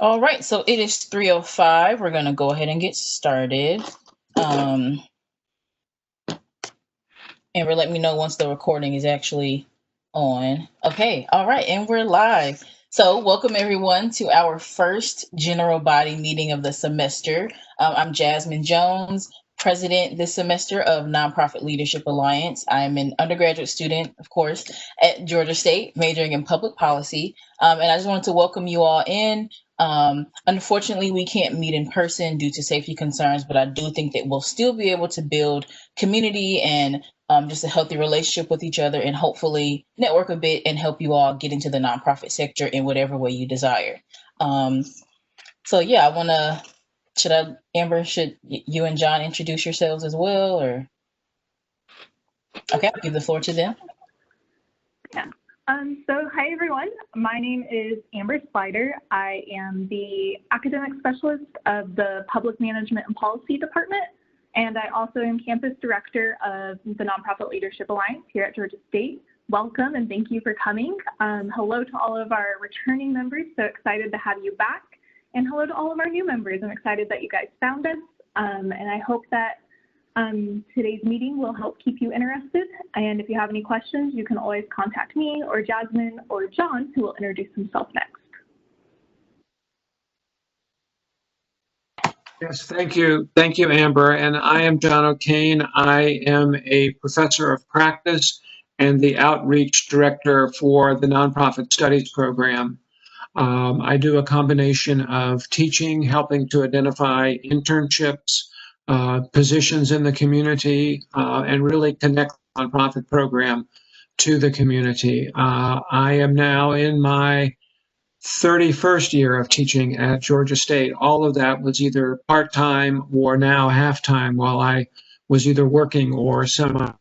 All right, so it is 3:05. We're going to go ahead and get started. Amber, let me know once the recording is actually on. Okay, all right, and we're live. So welcome everyone to our first general body meeting of the semester. I'm Jasmine Jones, president this semester of Nonprofit Leadership Alliance. I'm an undergraduate student, of course, at Georgia State, majoring in public policy. And I just wanted to welcome you all in. Unfortunately, we can't meet in person due to safety concerns, but I do think that we'll still be able to build community and just a healthy relationship with each other, and hopefully network a bit and help you all get into the nonprofit sector in whatever way you desire. So yeah, Amber, should you and John introduce yourselves as well, or? Okay, I'll give the floor to them. Yeah. So hi everyone, my name is Amber Slider. I am the academic specialist of the Public Management and Policy Department, and I also am campus director of the Nonprofit Leadership Alliance here at Georgia State. Welcome and thank you for coming. Hello to all of our returning members, so excited to have you back. And hello to all of our new members. I'm excited that you guys found us, and I hope that today's meeting will help keep you interested. And if you have any questions, you can always contact me or Jasmine or John, who will introduce himself next. Yes, thank you. Thank you, Amber. And I am John O'Kane. I am a professor of practice and the outreach director for the Nonprofit Studies program. I do a combination of teaching, helping to identify internships, positions in the community, and really connect the nonprofit program to the community. I am now in my 31st year of teaching at Georgia State. All of that was either part-time or now half-time while I was either working or semi.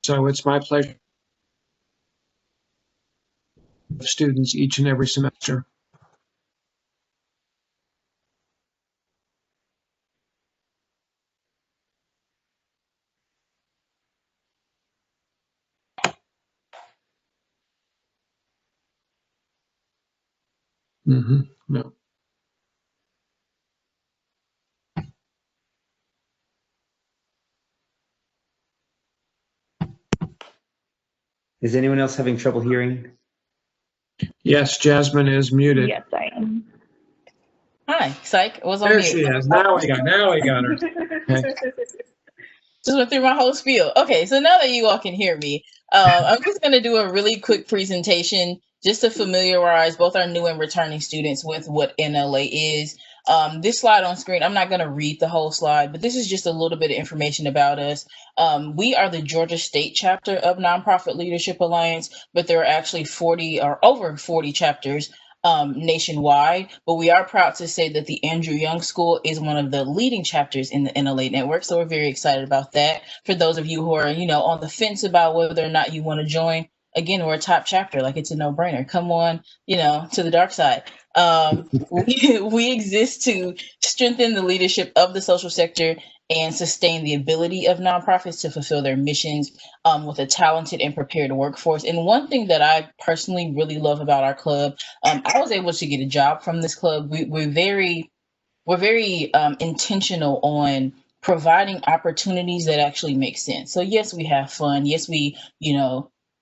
So it's my pleasure to students each and every semester. No. Is anyone else having trouble hearing? Yes, Jasmine is muted. Yes, I am. Hi, psych. It was on There mute. she is. Now we got her. Okay. Just went through my whole spiel. Okay, so now that you all can hear me, I'm just going to do a really quick presentation just to familiarize both our new and returning students with what NLA is. This slide on screen, I'm not going to read the whole slide, but this is just a little bit of information about us. We are the Georgia State chapter of Nonprofit Leadership Alliance, but there are actually 40 or over 40 chapters nationwide, but we are proud to say that the Andrew Young School is one of the leading chapters in the NLA network. So we're very excited about that. For those of you who are, on the fence about whether or not you want to join, again, we're a top chapter, like it's a no-brainer. Come on, to the dark side. We exist to strengthen the leadership of the social sector and sustain the ability of nonprofits to fulfill their missions with a talented and prepared workforce. And one thing that I personally really love about our club, I was able to get a job from this club. We're very intentional on providing opportunities that actually make sense. So yes, we have fun. Yes, we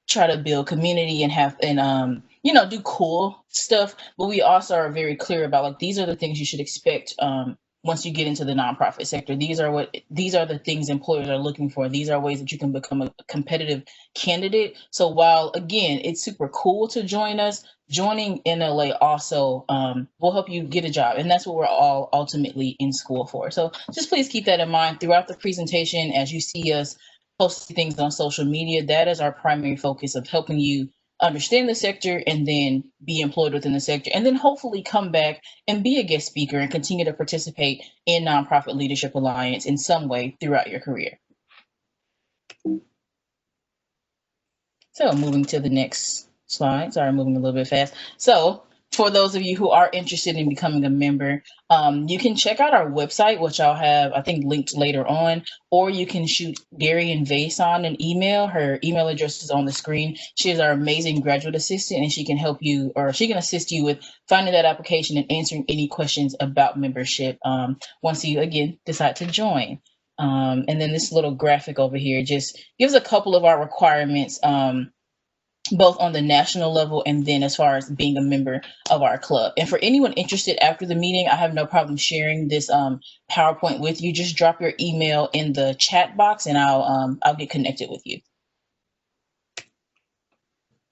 try to build community and do cool stuff, but we also are very clear about like these are the things you should expect once you get into the nonprofit sector. These are the things employers are looking for. These are ways that you can become a competitive candidate. So while again it's super cool to join us, joining NLA also will help you get a job, and that's what we're all ultimately in school for. So just please keep that in mind throughout the presentation as you see us post things on social media. That is our primary focus of helping you understand the sector and then be employed within the sector, and then hopefully come back and be a guest speaker and continue to participate in Nonprofit Leadership Alliance in some way throughout your career. So moving to the next slide. Sorry, I'm moving a little bit fast. So for those of you who are interested in becoming a member, you can check out our website, which I'll have, I think, linked later on, or you can shoot Darian Vason an email. Her email address is on the screen. She is our amazing graduate assistant, and she can help you, or she can assist you with finding that application and answering any questions about membership once you, again, decide to join. And then this little graphic over here just gives a couple of our requirements, both on the national level and then as far as being a member of our club. And for anyone interested after the meeting, I have no problem sharing this PowerPoint with you. Just drop your email in the chat box and I'll get connected with you.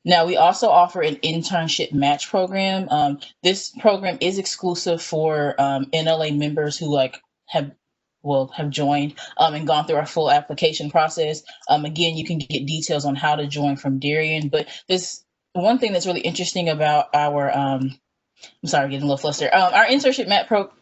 Now, we also offer an internship match program. This program is exclusive for NLA members who have joined and gone through our full application process. Again, you can get details on how to join from Darian, but this one thing that's really interesting about our, I'm sorry, getting a little flustered. Our internship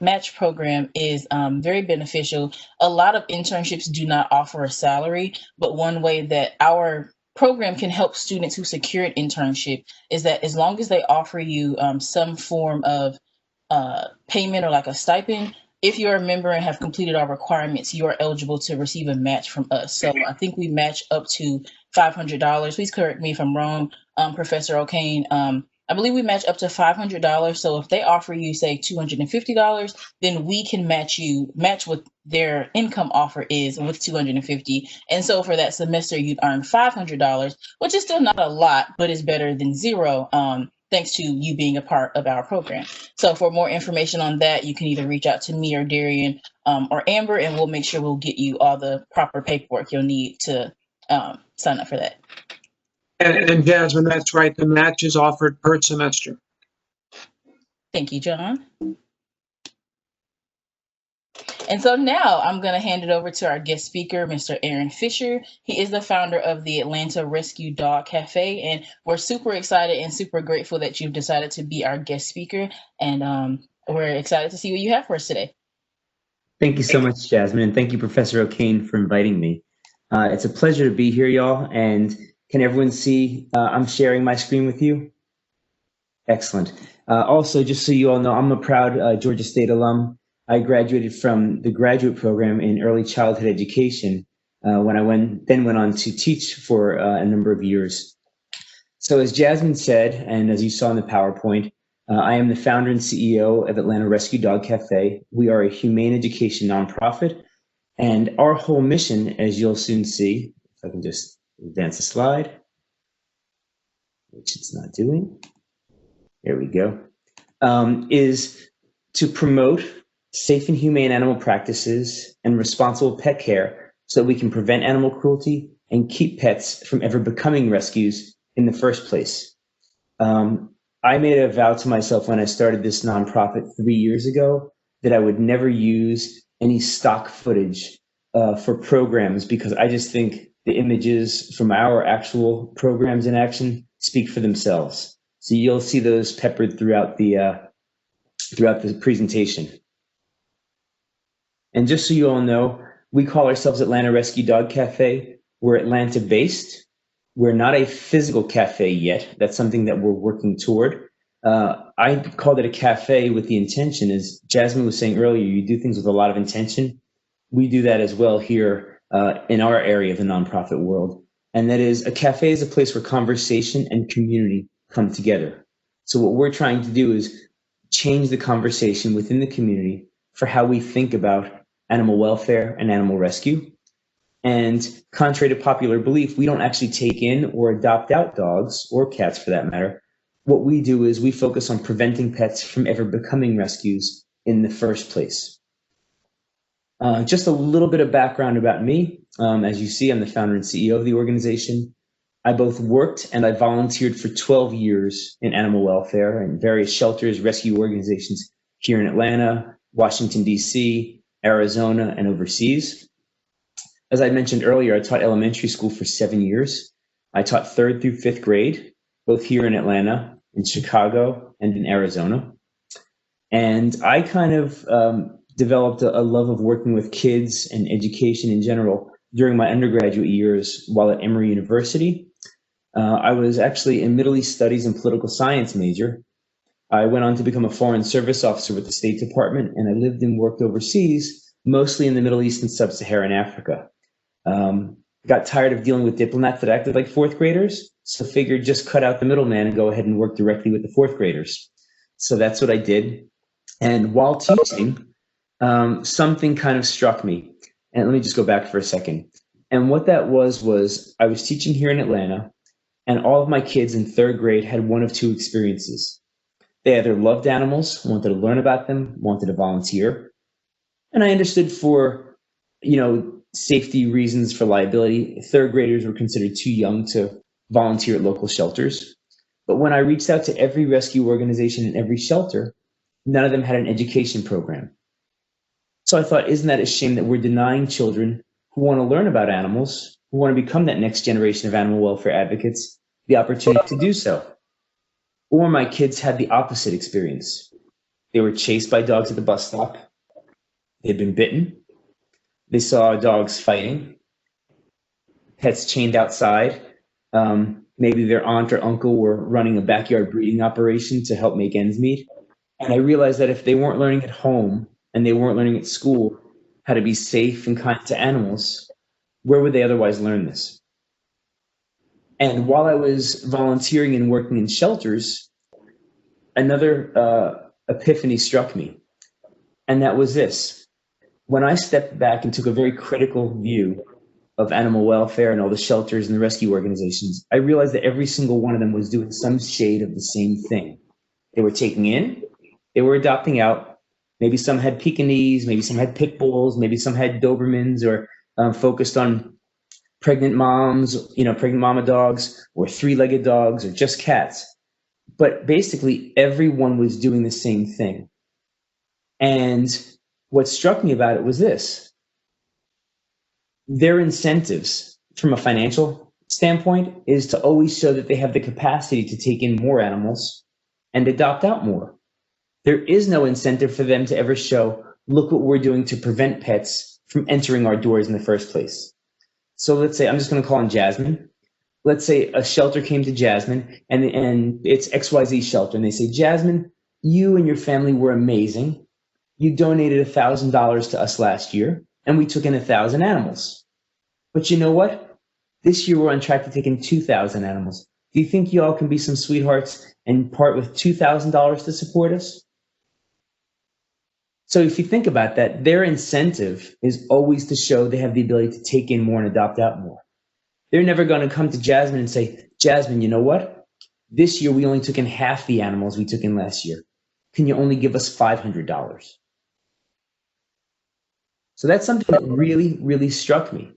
match program is very beneficial. A lot of internships do not offer a salary, but one way that our program can help students who secure an internship is that as long as they offer you some form of payment or like a stipend, if you're a member and have completed our requirements, you are eligible to receive a match from us. So I think we match up to $500. Please correct me if I'm wrong, Professor O'Kane. I believe we match up to $500. So if they offer you, say, $250, then we can match what their income offer is with $250. And so for that semester, you'd earn $500, which is still not a lot, but is better than zero. Thanks to you being a part of our program. So for more information on that, you can either reach out to me or Darian or Amber, and we'll make sure we'll get you all the proper paperwork you'll need to sign up for that. And Jasmine, that's right. The match is offered per semester. Thank you, John. And so now I'm going to hand it over to our guest speaker, Mr. Aaron Fisher. He is the founder of the Atlanta Rescue Dog Cafe, and we're super excited and super grateful that you've decided to be our guest speaker, and we're excited to see what you have for us today. Thank you so much, Jasmine, and thank you, Professor O'Kane, for inviting me. It's a pleasure to be here, y'all, and can everyone see I'm sharing my screen with you? Excellent. Also, just so you all know, I'm a proud Georgia State alum. I graduated from the graduate program in early childhood education when I then went on to teach for a number of years. So as Jasmine said, and as you saw in the PowerPoint, I am the founder and CEO of Atlanta Rescue Dog Cafe. We are a humane education nonprofit, and our whole mission, as you'll soon see, if I can just advance the slide, which it's not doing. There we go, is to promote safe and humane animal practices and responsible pet care so that we can prevent animal cruelty and keep pets from ever becoming rescues in the first place. I made a vow to myself when I started this nonprofit 3 years ago that I would never use any stock footage for programs, because I just think the images from our actual programs in action speak for themselves. So you'll see those peppered throughout the presentation. And just so you all know, we call ourselves Atlanta Rescue Dog Cafe. We're Atlanta based. We're not a physical cafe yet. That's something that we're working toward. I called it a cafe with the intention, as Jasmine was saying earlier, you do things with a lot of intention. We do that as well here in our area of the nonprofit world. And that is, a cafe is a place where conversation and community come together. So what we're trying to do is change the conversation within the community for how we think about animal welfare and animal rescue. And contrary to popular belief, we don't actually take in or adopt out dogs or cats for that matter. What we do is we focus on preventing pets from ever becoming rescues in the first place. Just a little bit of background about me. As you see, I'm the founder and CEO of the organization. I both worked and I volunteered for 12 years in animal welfare and various shelters, rescue organizations here in Atlanta, Washington, D.C., Arizona, and overseas. As I mentioned earlier, I taught elementary school for 7 years. I taught 3rd through 5th grade, both here in Atlanta, in Chicago, and in Arizona. And I kind of developed a love of working with kids and education in general during my undergraduate years while at Emory University. I was actually a Middle East Studies and Political Science major. I went on to become a foreign service officer with the State Department, and I lived and worked overseas, mostly in the Middle East and Sub-Saharan Africa. Got tired of dealing with diplomats that acted like fourth graders, so figured just cut out the middleman and go ahead and work directly with the fourth graders. So that's what I did. And while teaching, something kind of struck me. And let me just go back for a second. And what that was I was teaching here in Atlanta, and all of my kids in third grade had one of two experiences. They either loved animals, wanted to learn about them, wanted to volunteer. And I understood for, safety reasons, for liability, third graders were considered too young to volunteer at local shelters. But when I reached out to every rescue organization in every shelter, none of them had an education program. So I thought, isn't that a shame that we're denying children who want to learn about animals, who want to become that next generation of animal welfare advocates, the opportunity to do so? Or my kids had the opposite experience. They were chased by dogs at the bus stop. They'd been bitten. They saw dogs fighting, pets chained outside. Maybe their aunt or uncle were running a backyard breeding operation to help make ends meet. And I realized that if they weren't learning at home and they weren't learning at school how to be safe and kind to animals, where would they otherwise learn this? And while I was volunteering and working in shelters, another epiphany struck me. And that was this. When I stepped back and took a very critical view of animal welfare and all the shelters and the rescue organizations, I realized that every single one of them was doing some shade of the same thing. They were taking in, they were adopting out. Maybe some had Pekingese, maybe some had pit bulls, maybe some had Dobermans, or focused on pregnant moms, pregnant mama dogs, or three-legged dogs, or just cats. But basically, everyone was doing the same thing. And what struck me about it was this. Their incentives from a financial standpoint is to always show that they have the capacity to take in more animals and adopt out more. There is no incentive for them to ever show, look what we're doing to prevent pets from entering our doors in the first place. So let's say, I'm just going to call in Jasmine. Let's say a shelter came to Jasmine and it's XYZ shelter. And they say, Jasmine, you and your family were amazing. You donated $1,000 to us last year and we took in 1,000 animals. But you know what? This year we're on track to take in 2,000 animals. Do you think you all can be some sweethearts and part with $2,000 to support us? So if you think about that, their incentive is always to show they have the ability to take in more and adopt out more. They're never going to come to Jasmine and say, Jasmine, you know what? This year we only took in half the animals we took in last year. Can you only give us $500? So that's something that really, really struck me,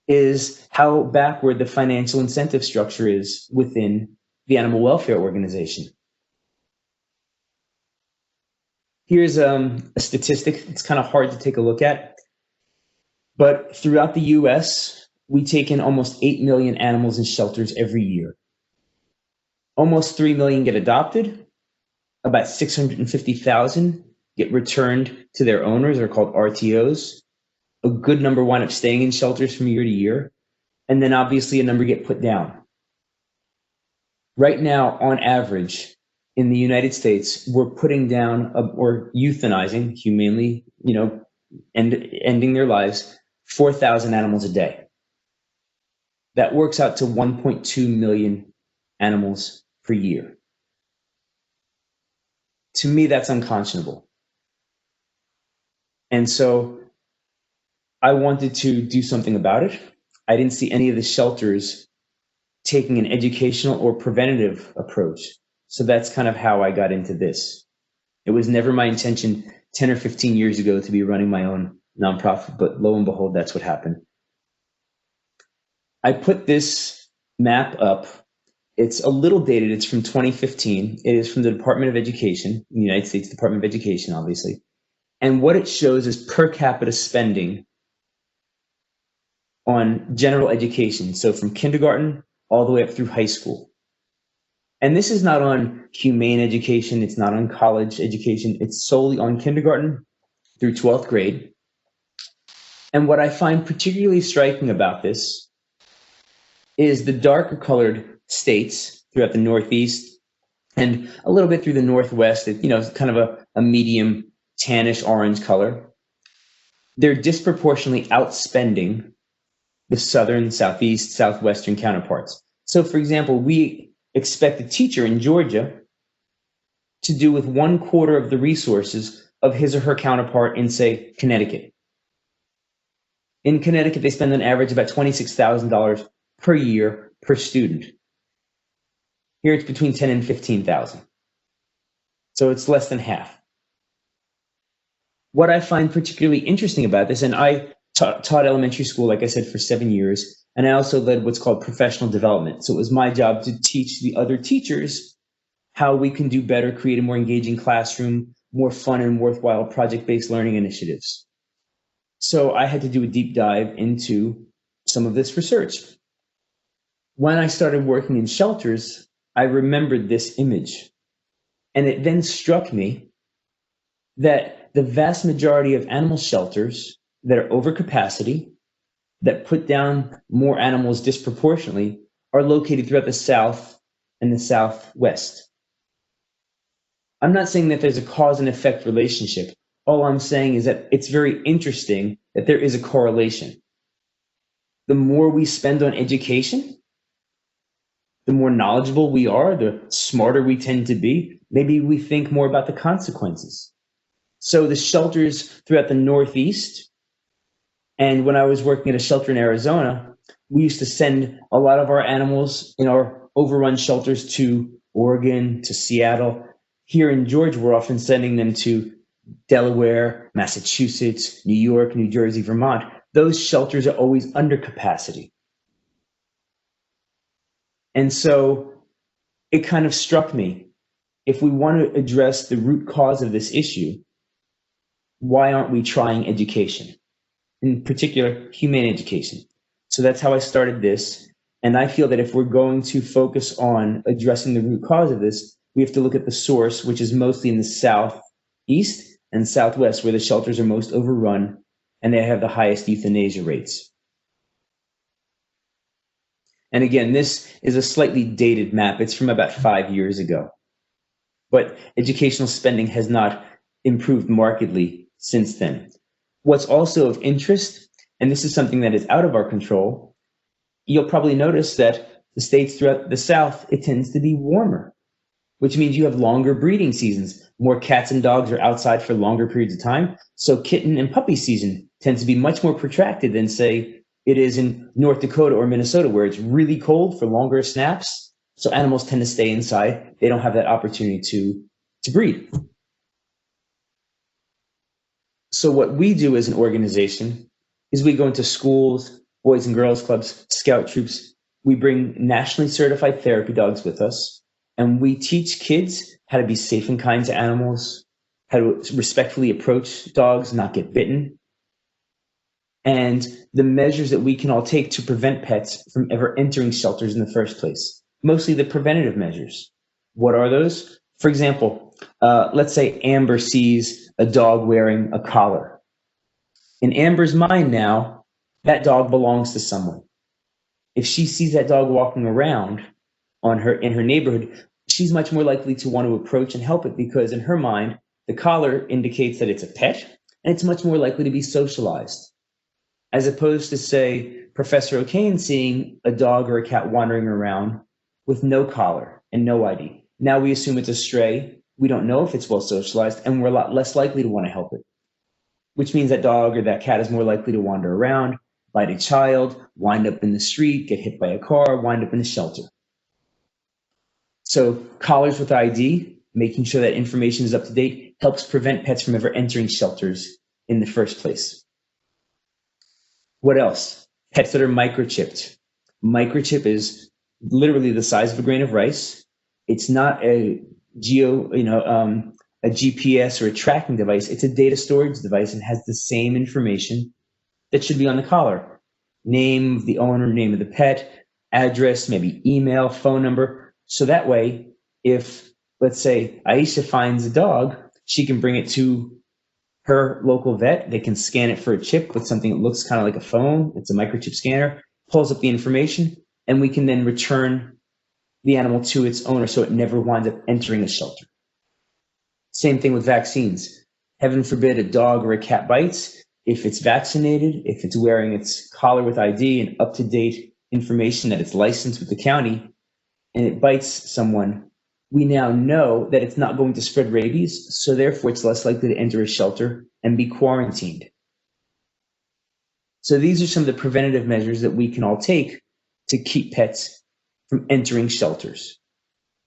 is how backward the financial incentive structure is within the animal welfare organization. Here's a statistic. It's kind of hard to take a look at, but throughout the US, we take in almost 8 million animals in shelters every year. Almost 3 million get adopted. About 650,000 get returned to their owners, or called RTOs. A good number wind up staying in shelters from year to year. And then obviously a number get put down. Right now, on average, in the United States, we're putting down or euthanizing, humanely, ending their lives, 4,000 animals a day. That works out to 1.2 million animals per year. To me, that's unconscionable. And so I wanted to do something about it. I didn't see any of the shelters taking an educational or preventative approach. So that's kind of how I got into this. It was never my intention 10 or 15 years ago to be running my own nonprofit, but lo and behold, that's what happened. I put this map up. It's a little dated. It's from 2015. It is from the Department of Education, the United States Department of Education, obviously. And what it shows is per capita spending on general education. So from kindergarten all the way up through high school. And this is not on humane education. It's not on college education. It's solely on kindergarten through 12th grade. And what I find particularly striking about this is the darker colored states throughout the Northeast and a little bit through the Northwest, it's kind of a medium tannish orange color. They're disproportionately outspending the southern, southeast, southwestern counterparts. So, for example, we expect a teacher in Georgia to do with 1/4 of the resources of his or her counterpart in, say, Connecticut. In Connecticut, they spend on average about $26,000 per year per student. Here, it's between $10,000 and $15,000. So it's less than half. What I find particularly interesting about this, and I taught elementary school, like I said, for 7 years, and I also led what's called professional development. So it was my job to teach the other teachers how we can do better, create a more engaging classroom, more fun and worthwhile project-based learning initiatives. So I had to do a deep dive into some of this research. When I started working in shelters, I remembered this image. And it then struck me that the vast majority of animal shelters that are over capacity, that put down more animals disproportionately, are located throughout the South and the Southwest. I'm not saying that there's a cause and effect relationship. All I'm saying is that it's very interesting that there is a correlation. The more we spend on education, the more knowledgeable we are, the smarter we tend to be. Maybe we think more about the consequences. So the shelters throughout the Northeast, and when I was working at a shelter in Arizona, we used to send a lot of our animals in our overrun shelters to Oregon, to Seattle. Here in Georgia, we're often sending them to Delaware, Massachusetts, New York, New Jersey, Vermont. Those shelters are always under capacity. And so it kind of struck me, if we want to address the root cause of this issue, why aren't we trying education? In particular, humane education. So that's how I started this. And I feel that if we're going to focus on addressing the root cause of this, we have to look at the source, which is mostly in the Southeast and Southwest, where the shelters are most overrun and they have the highest euthanasia rates. And again, this is a slightly dated map. It's from about 5 years ago. But educational spending has not improved markedly since then. What's also of interest, and this is something that is out of our control, you'll probably notice that the states throughout the South, it tends to be warmer, which means you have longer breeding seasons. More cats and dogs are outside for longer periods of time. So kitten and puppy season tends to be much more protracted than, say, it is in North Dakota or Minnesota, where it's really cold for longer snaps. So animals tend to stay inside. They don't have that opportunity to breed. So what we do as an organization is we go into schools, boys and girls clubs, scout troops. We bring nationally certified therapy dogs with us, and we teach kids how to be safe and kind to animals, how to respectfully approach dogs, not get bitten, and the measures that we can all take to prevent pets from ever entering shelters in the first place. Mostly the preventative measures. What are those? For example, let's say Amber sees a dog wearing a collar. In Amber's mind now, that dog belongs to someone. If she sees that dog walking around in her neighborhood, she's much more likely to want to approach and help it, because in her mind, the collar indicates that it's a pet, and it's much more likely to be socialized. As opposed to, say, Professor O'Kane seeing a dog or a cat wandering around with no collar and no ID. Now we assume it's a stray. We don't know if it's well socialized, and we're a lot less likely to want to help it, which means that dog or that cat is more likely to wander around, bite a child, wind up in the street, get hit by a car, wind up in a shelter. So collars with ID, making sure that information is up to date, helps prevent pets from ever entering shelters in the first place. What else? Pets that are microchipped. Microchip is literally the size of a grain of rice. It's not a GPS or a tracking device. It's a data storage device and has the same information that should be on the collar. Name of the owner, name of the pet, address, maybe email, phone number. So that way, if, let's say, Aisha finds a dog, she can bring it to her local vet. They can scan it for a chip with something that looks kind of like a phone. It's a microchip scanner, pulls up the information, and we can then return the animal to its owner so it never winds up entering a shelter. Same thing with vaccines. Heaven forbid a dog or a cat bites. If it's vaccinated, if it's wearing its collar with ID and up-to-date information that it's licensed with the county, and it bites someone, we now know that it's not going to spread rabies, so therefore it's less likely to enter a shelter and be quarantined. So these are some of the preventative measures that we can all take to keep pets from entering shelters.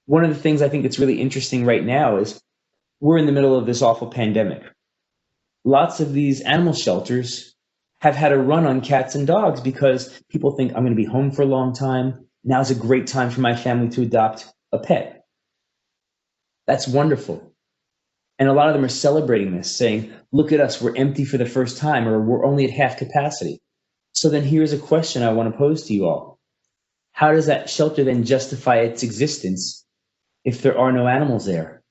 One of the things I think that's really interesting right now is we're in the middle of this awful pandemic. Lots of these animal shelters have had a run on cats and dogs because people think I'm going to be home for a long time. Now's a great time for my family to adopt a pet. That's wonderful. And a lot of them are celebrating this, saying, look at us, we're empty for the first time, or we're only at half capacity. So then here's a question I want to pose to you all. How does that shelter then justify its existence if there are no animals there?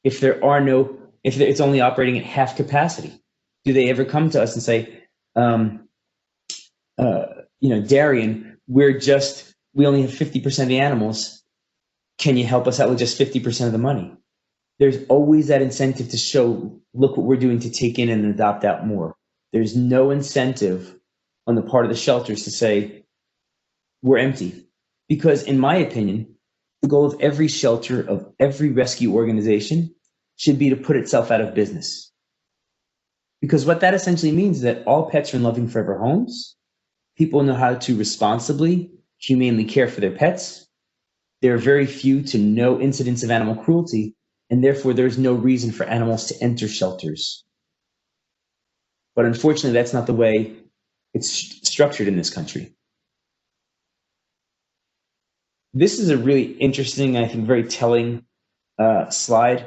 If it's only operating at half capacity? Do they ever come to us and say, Darian, we only have 50% of the animals. Can you help us out with just 50% of the money? There's always that incentive to show, look what we're doing to take in and adopt out more. There's no incentive on the part of the shelters to say, we're empty. Because in my opinion, the goal of every shelter, of every rescue organization, should be to put itself out of business. Because what that essentially means is that all pets are in loving forever homes. People know how to responsibly, humanely care for their pets. There are very few to no incidents of animal cruelty, and therefore there's no reason for animals to enter shelters. But unfortunately, that's not the way it's structured in this country. This is a really interesting, I think, very telling slide.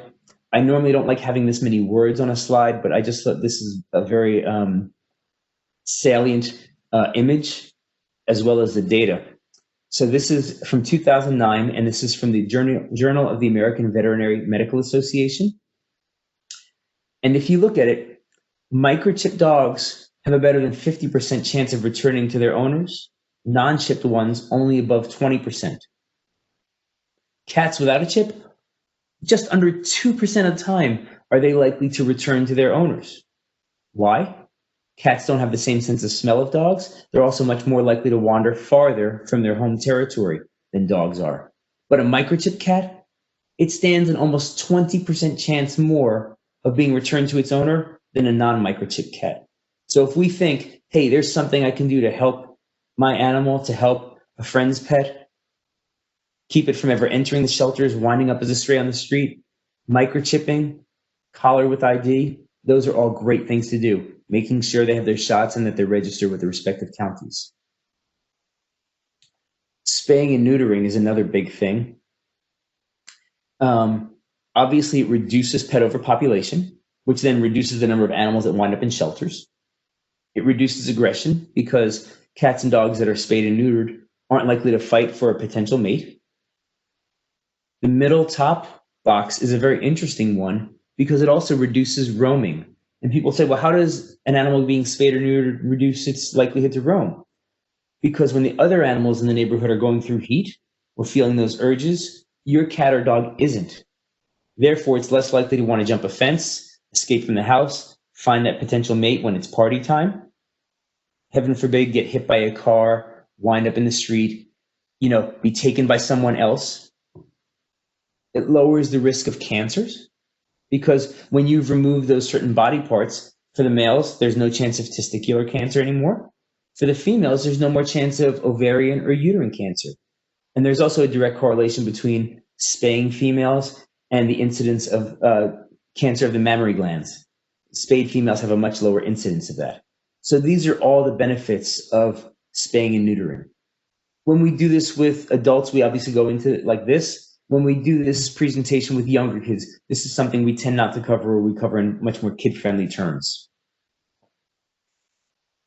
I normally don't like having this many words on a slide, but I just thought this is a very salient image, as well as the data. So this is from 2009, and this is from the Journal of the American Veterinary Medical Association. And if you look at it, microchipped dogs have a better than 50% chance of returning to their owners. Non-chipped ones only above 20%. Cats without a chip, just under 2% of the time are they likely to return to their owners. Why? Cats don't have the same sense of smell of dogs. They're also much more likely to wander farther from their home territory than dogs are. But a microchipped cat, it stands an almost 20% chance more of being returned to its owner than a non-microchipped cat. So if we think, hey, there's something I can do to help my animal, to help a friend's pet, keep it from ever entering the shelters, winding up as a stray on the street, microchipping, collar with ID, those are all great things to do, making sure they have their shots and that they're registered with the respective counties. Spaying and neutering is another big thing. Obviously, it reduces pet overpopulation, which then reduces the number of animals that wind up in shelters. It reduces aggression because cats and dogs that are spayed and neutered aren't likely to fight for a potential mate. The middle top box is a very interesting one because it also reduces roaming. And people say, well, how does an animal being spayed or neutered reduce its likelihood to roam? Because when the other animals in the neighborhood are going through heat or feeling those urges, your cat or dog isn't. Therefore, it's less likely to want to jump a fence, escape from the house, find that potential mate when it's party time. Heaven forbid, get hit by a car, wind up in the street, be taken by someone else. It lowers the risk of cancers because when you've removed those certain body parts, for the males, there's no chance of testicular cancer anymore. For the females, there's no more chance of ovarian or uterine cancer. And there's also a direct correlation between spaying females and the incidence of cancer of the mammary glands. Spayed females have a much lower incidence of that. So these are all the benefits of spaying and neutering. When we do this with adults, we obviously go into it like this. When we do this presentation with younger kids, this is something we tend not to cover, or we cover in much more kid-friendly terms.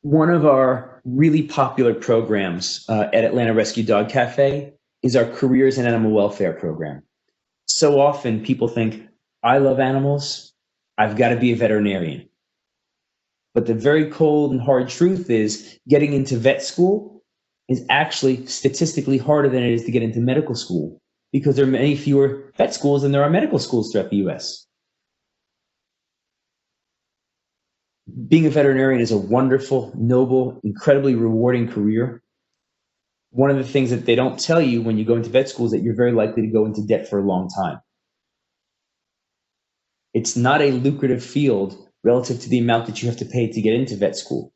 One of our really popular programs at Atlanta Rescue Dog Cafe is our Careers in Animal Welfare program. So often people think, I love animals, I've got to be a veterinarian. But the very cold and hard truth is getting into vet school is actually statistically harder than it is to get into medical school, because there are many fewer vet schools than there are medical schools throughout the US. Being a veterinarian is a wonderful, noble, incredibly rewarding career. One of the things that they don't tell you when you go into vet school is that you're very likely to go into debt for a long time. It's not a lucrative field relative to the amount that you have to pay to get into vet school.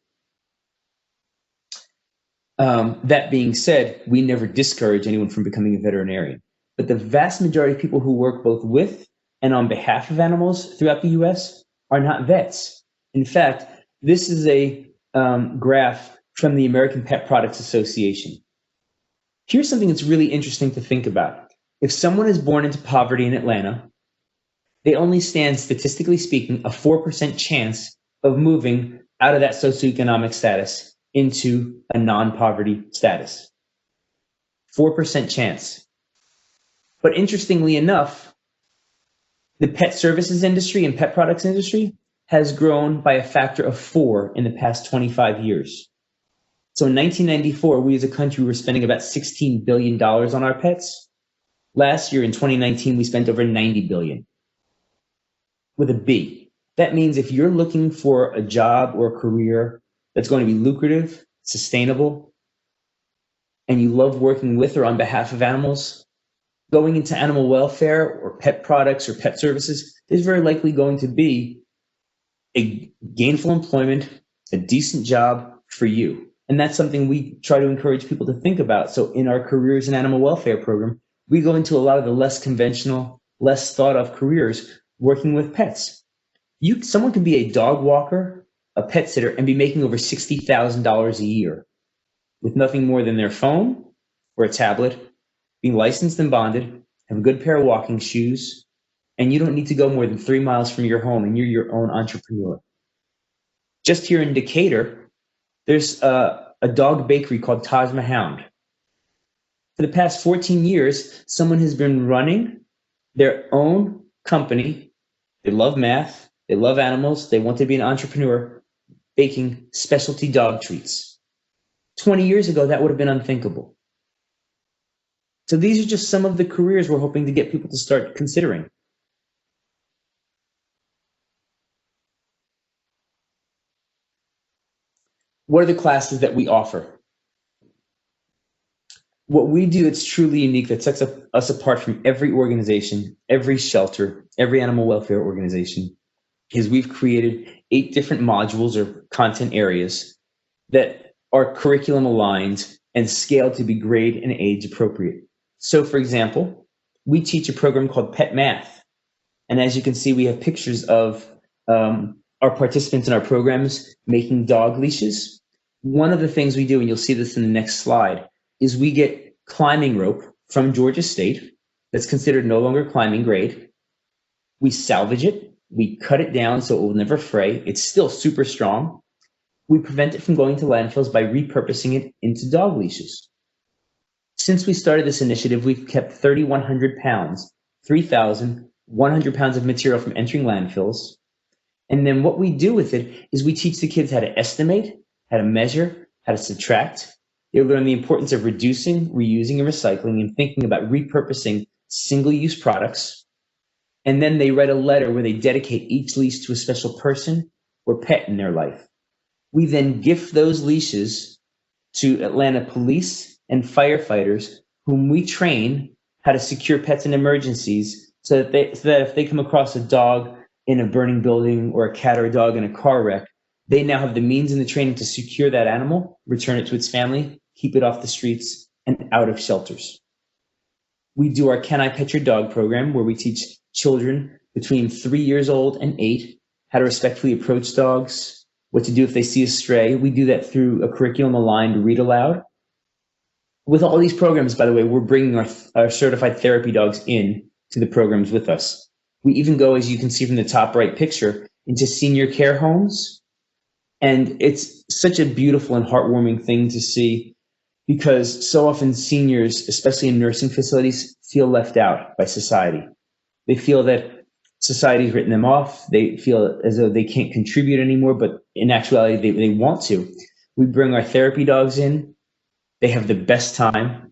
That being said, we never discourage anyone from becoming a veterinarian. But the vast majority of people who work both with and on behalf of animals throughout the US are not vets. In fact, this is a graph from the American Pet Products Association. Here's something that's really interesting to think about. If someone is born into poverty in Atlanta, they only stand, statistically speaking, a 4% chance of moving out of that socioeconomic status into a non-poverty status. 4% chance. But interestingly enough, the pet services industry and pet products industry has grown by a factor of 4 in the past 25 years. So in 1994, we as a country were spending about $16 billion on our pets. Last year in 2019, we spent over $90 billion with a B. That means if you're looking for a job or a career that's going to be lucrative, sustainable, and you love working with or on behalf of animals, going into animal welfare or pet products or pet services is very likely going to be a gainful employment, a decent job for you. And that's something we try to encourage people to think about. So in our careers in animal welfare program, we go into a lot of the less conventional, less thought of careers working with pets. Someone can be a dog walker, a pet sitter, and be making over $60,000 a year with nothing more than their phone or a tablet, being licensed and bonded, have a good pair of walking shoes, and you don't need to go more than 3 miles from your home, and you're your own entrepreneur. Just here in Decatur, there's a dog bakery called Taj Mahal. For the past 14 years, someone has been running their own company. They love math, they love animals, they want to be an entrepreneur, baking specialty dog treats. 20 years ago, that would have been unthinkable. So these are just some of the careers we're hoping to get people to start considering. What are the classes that we offer? What we do that's truly unique, that sets us apart from every organization, every shelter, every animal welfare organization, is we've created 8 different modules or content areas that are curriculum aligned and scaled to be grade and age appropriate. So for example, we teach a program called Pet Math. And as you can see, we have pictures of our participants in our programs making dog leashes. One of the things we do, and you'll see this in the next slide, is we get climbing rope from Georgia State that's considered no longer climbing grade. We salvage it, we cut it down so it will never fray. It's still super strong. We prevent it from going to landfills by repurposing it into dog leashes. Since we started this initiative, we've kept 3,100 pounds, 3,100 pounds of material from entering landfills. And then what we do with it is we teach the kids how to estimate, how to measure, how to subtract. They learn the importance of reducing, reusing, and recycling, and thinking about repurposing single-use products. And then they write a letter where they dedicate each leash to a special person or pet in their life. We then gift those leashes to Atlanta police and firefighters, whom we train how to secure pets in emergencies, so that if they come across a dog in a burning building or a cat or a dog in a car wreck, they now have the means and the training to secure that animal, return it to its family, keep it off the streets and out of shelters. We do our Can I Pet Your Dog program, where we teach children between 3 years old and 8 how to respectfully approach dogs, what to do if they see a stray. We do that through a curriculum-aligned read aloud. With all these programs, by the way, we're bringing our certified therapy dogs in to the programs with us. We even go, as you can see from the top right picture, into senior care homes. And it's such a beautiful and heartwarming thing to see, because so often seniors, especially in nursing facilities, feel left out by society. They feel that society's written them off. They feel as though they can't contribute anymore, but in actuality, they want to. We bring our therapy dogs in. They have the best time.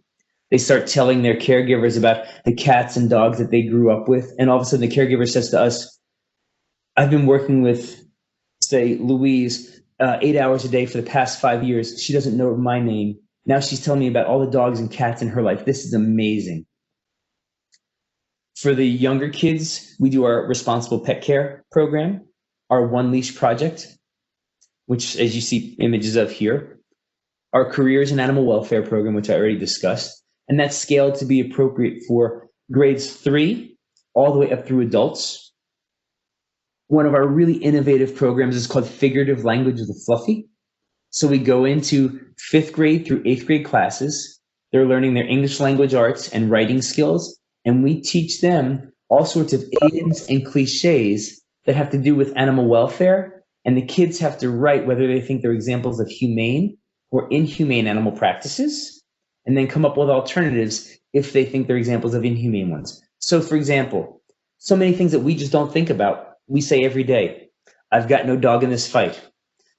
They start telling their caregivers about the cats and dogs that they grew up with. And all of a sudden the caregiver says to us, I've been working with, say, Louise 8 hours a day for the past 5 years. She doesn't know my name. Now she's telling me about all the dogs and cats in her life. This is amazing. For the younger kids, we do our responsible pet care program, our One Leash project, which, as you see images of here, our careers and animal welfare program, which I already discussed, and that's scaled to be appropriate for grades 3 all the way up through adults. One of our really innovative programs is called Figurative Language with the Fluffy. So we go into 5th grade through 8th grade classes. They're learning their English language arts and writing skills, and we teach them all sorts of idioms and cliches that have to do with animal welfare, and the kids have to write whether they think they're examples of humane or inhumane animal practices, and then come up with alternatives if they think they're examples of inhumane ones. So for example, so many things that we just don't think about, we say every day. I've got no dog in this fight.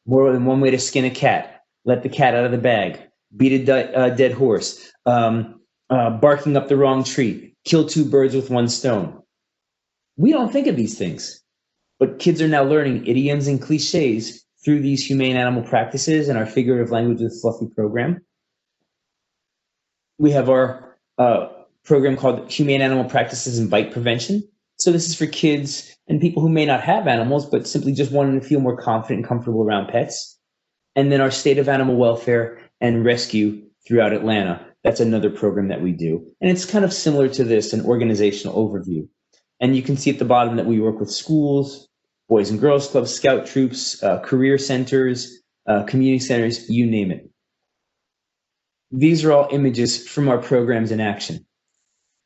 More than one way to skin a cat. Let the cat out of the bag. Beat a dead horse. Barking up the wrong tree. Kill 2 birds with 1 stone. We don't think of these things, but kids are now learning idioms and cliches through these humane animal practices and our Figurative Language with Fluffy program. We have our program called Humane Animal Practices and Bite Prevention. So this is for kids and people who may not have animals, but simply just wanting to feel more confident and comfortable around pets. And then our State of Animal Welfare and Rescue throughout Atlanta. That's another program that we do. And it's kind of similar to this, an organizational overview. And you can see at the bottom that we work with schools, Boys and Girls Clubs, Scout troops, career centers, community centers, you name it. These are all images from our programs in action.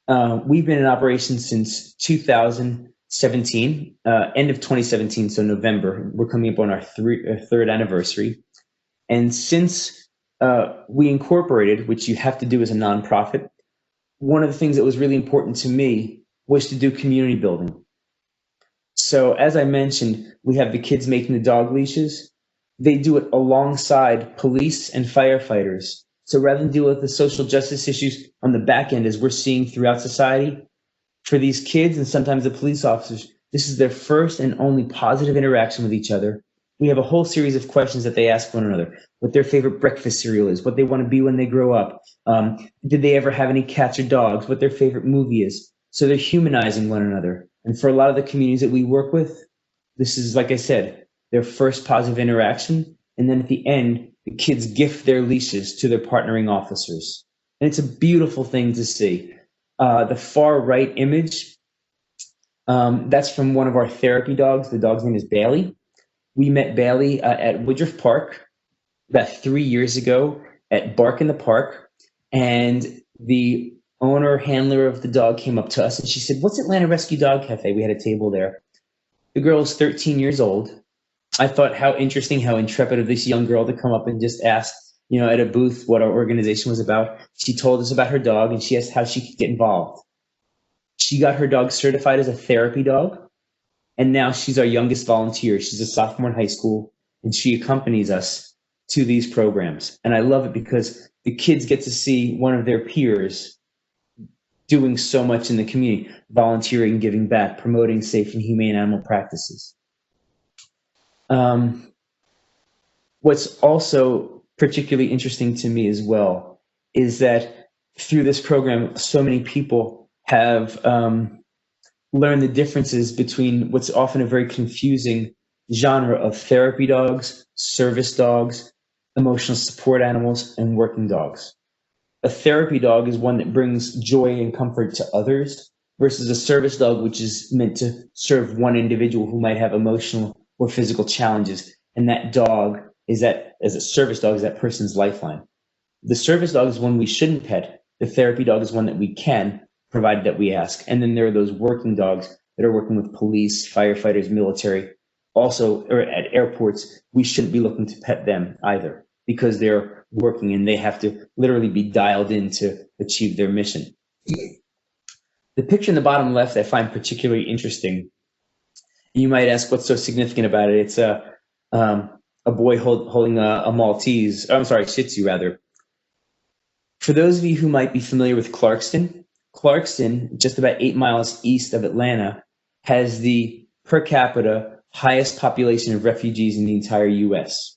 We've been in operation since 2017, end of 2017, so November. We're coming up on our 3rd anniversary. And since we incorporated, which you have to do as a nonprofit, one of the things that was really important to me was to do community building. So as I mentioned, we have the kids making the dog leashes. They do it alongside police and firefighters. So rather than deal with the social justice issues on the back end, as we're seeing throughout society, for these kids and sometimes the police officers, this is their first and only positive interaction with each other. We have a whole series of questions that they ask one another, what their favorite breakfast cereal is, what they want to be when they grow up. Did they ever have any cats or dogs, what their favorite movie is. So they're humanizing one another. And for a lot of the communities that we work with, this is, like I said, their first positive interaction. And then at the end, the kids gift their leashes to their partnering officers. And it's a beautiful thing to see. The far right image, that's from one of our therapy dogs. The dog's name is Bailey. We met Bailey at Woodruff Park about 3 years ago at Bark in the Park. And the owner, handler of the dog came up to us and she said, "What's Atlanta Rescue Dog Cafe?" We had a table there. The girl is 13 years old. I thought how interesting, how intrepid of this young girl to come up and just ask, at a booth what our organization was about. She told us about her dog and she asked how she could get involved. She got her dog certified as a therapy dog. And now she's our youngest volunteer. She's a sophomore in high school and she accompanies us to these programs. And I love it because the kids get to see one of their peers doing so much in the community, volunteering, giving back, promoting safe and humane animal practices. What's also particularly interesting to me as well is that through this program, so many people have learned the differences between what's often a very confusing genre of therapy dogs, service dogs, emotional support animals, and working dogs. A therapy dog is one that brings joy and comfort to others versus a service dog, which is meant to serve one individual who might have emotional or physical challenges. And that dog is that, as a service dog, is that person's lifeline. The service dog is one we shouldn't pet. The therapy dog is one that we can, provided that we ask. And then there are those working dogs that are working with police, firefighters, military. Also, or at airports, we shouldn't be looking to pet them either because they're working and they have to literally be dialed in to achieve their mission. The picture in the bottom left I find particularly interesting. You might ask what's so significant about it. It's a boy holding a Maltese, I'm sorry, Shih Tzu rather. For those of you who might be familiar with Clarkston, just about 8 miles east of Atlanta, has the per capita highest population of refugees in the entire US.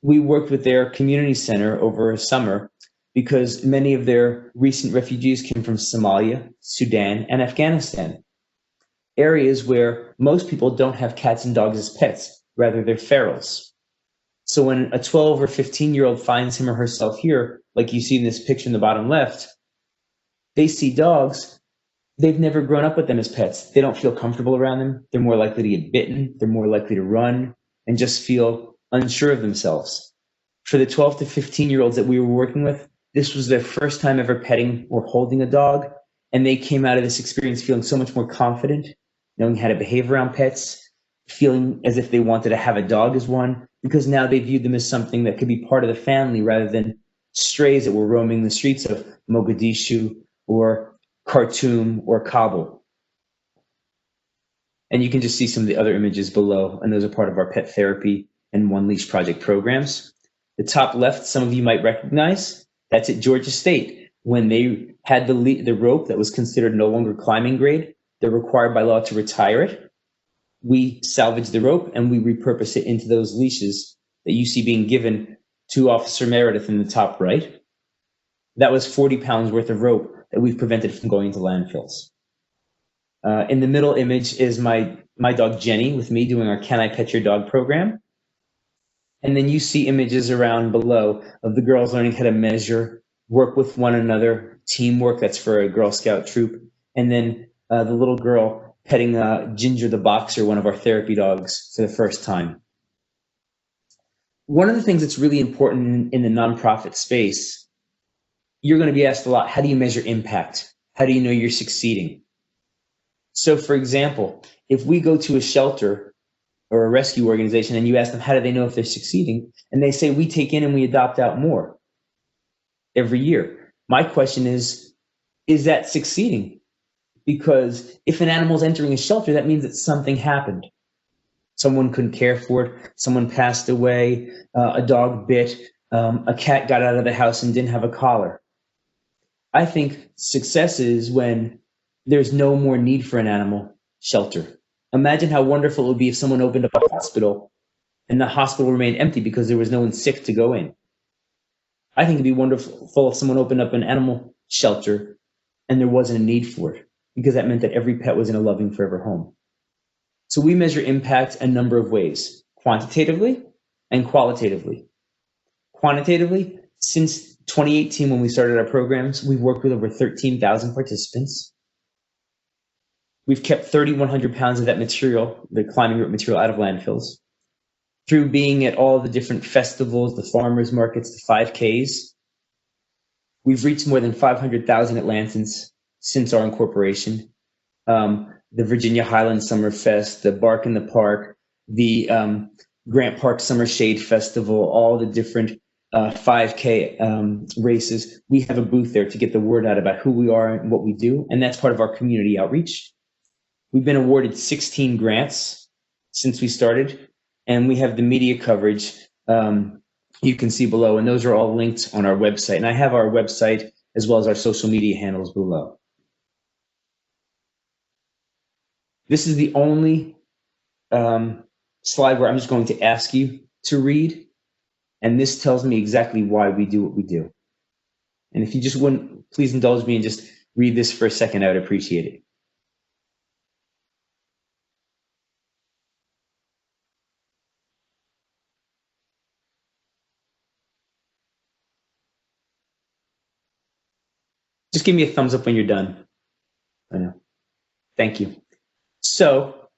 We worked with their community center over a summer because many of their recent refugees came from Somalia, Sudan, and Afghanistan, areas where most people don't have cats and dogs as pets, rather they're ferals. So when a 12 or 15-year-old finds him or herself here, like you see in this picture in the bottom left, they see dogs, they've never grown up with them as pets. They don't feel comfortable around them. They're more likely to get bitten. They're more likely to run and just feel unsure of themselves. For the 12 to 15-year-olds that we were working with, this was their first time ever petting or holding a dog, and they came out of this experience feeling so much more confident, knowing how to behave around pets, feeling as if they wanted to have a dog as one, because now they viewed them as something that could be part of the family rather than strays that were roaming the streets of Mogadishu or Khartoum or Kabul. And you can just see some of the other images below, and those are part of our pet therapy and One Leash Project programs. The top left, some of you might recognize, that's at Georgia State. When they had the rope that was considered no longer climbing grade, they're required by law to retire it. We salvaged the rope and we repurposed it into those leashes that you see being given to Officer Meredith in the top right. That was 40 pounds worth of rope that we've prevented from going into landfills. In the middle image is my dog Jenny with me doing our Can I Pet Your Dog program. And then you see images around below of the girls learning how to measure, work with one another, teamwork, that's for a Girl Scout troop. And then the little girl petting Ginger the boxer, one of our therapy dogs, for the first time. One of the things that's really important in the nonprofit space, you're going to be asked a lot, how do you measure impact? How do you know you're succeeding? So for example, if we go to a shelter or a rescue organization and you ask them, how do they know if they're succeeding? And they say, we take in and we adopt out more every year. My question is that succeeding? Because if an animal's entering a shelter, that means that something happened. Someone couldn't care for it, someone passed away, a dog bit, a cat got out of the house and didn't have a collar. I think success is when there's no more need for an animal shelter. Imagine how wonderful it would be if someone opened up a hospital and the hospital remained empty because there was no one sick to go in. I think it'd be wonderful if someone opened up an animal shelter and there wasn't a need for it, because that meant that every pet was in a loving forever home. So we measure impact a number of ways, quantitatively and qualitatively. Quantitatively, since 2018 when we started our programs, we've worked with over 13,000 participants. We've kept 3,100 pounds of that material, the climbing rope material, out of landfills. Through being at all the different festivals, the farmers markets, the 5Ks, we've reached more than 500,000 Atlantans since our incorporation. The Virginia Highland Summer Fest, the Bark in the Park, the Grant Park Summer Shade Festival, all the different 5K races. We have a booth there to get the word out about who we are and what we do, and that's part of our community outreach. We've been awarded 16 grants since we started, and we have the media coverage you can see below, and those are all linked on our website. And I have our website as well as our social media handles below. This is the only slide where I'm just going to ask you to read, and this tells me exactly why we do what we do. And if you just wouldn't, please indulge me and just read this for a second, I would appreciate it. Just give me a thumbs up when you're done. I know. Thank you. So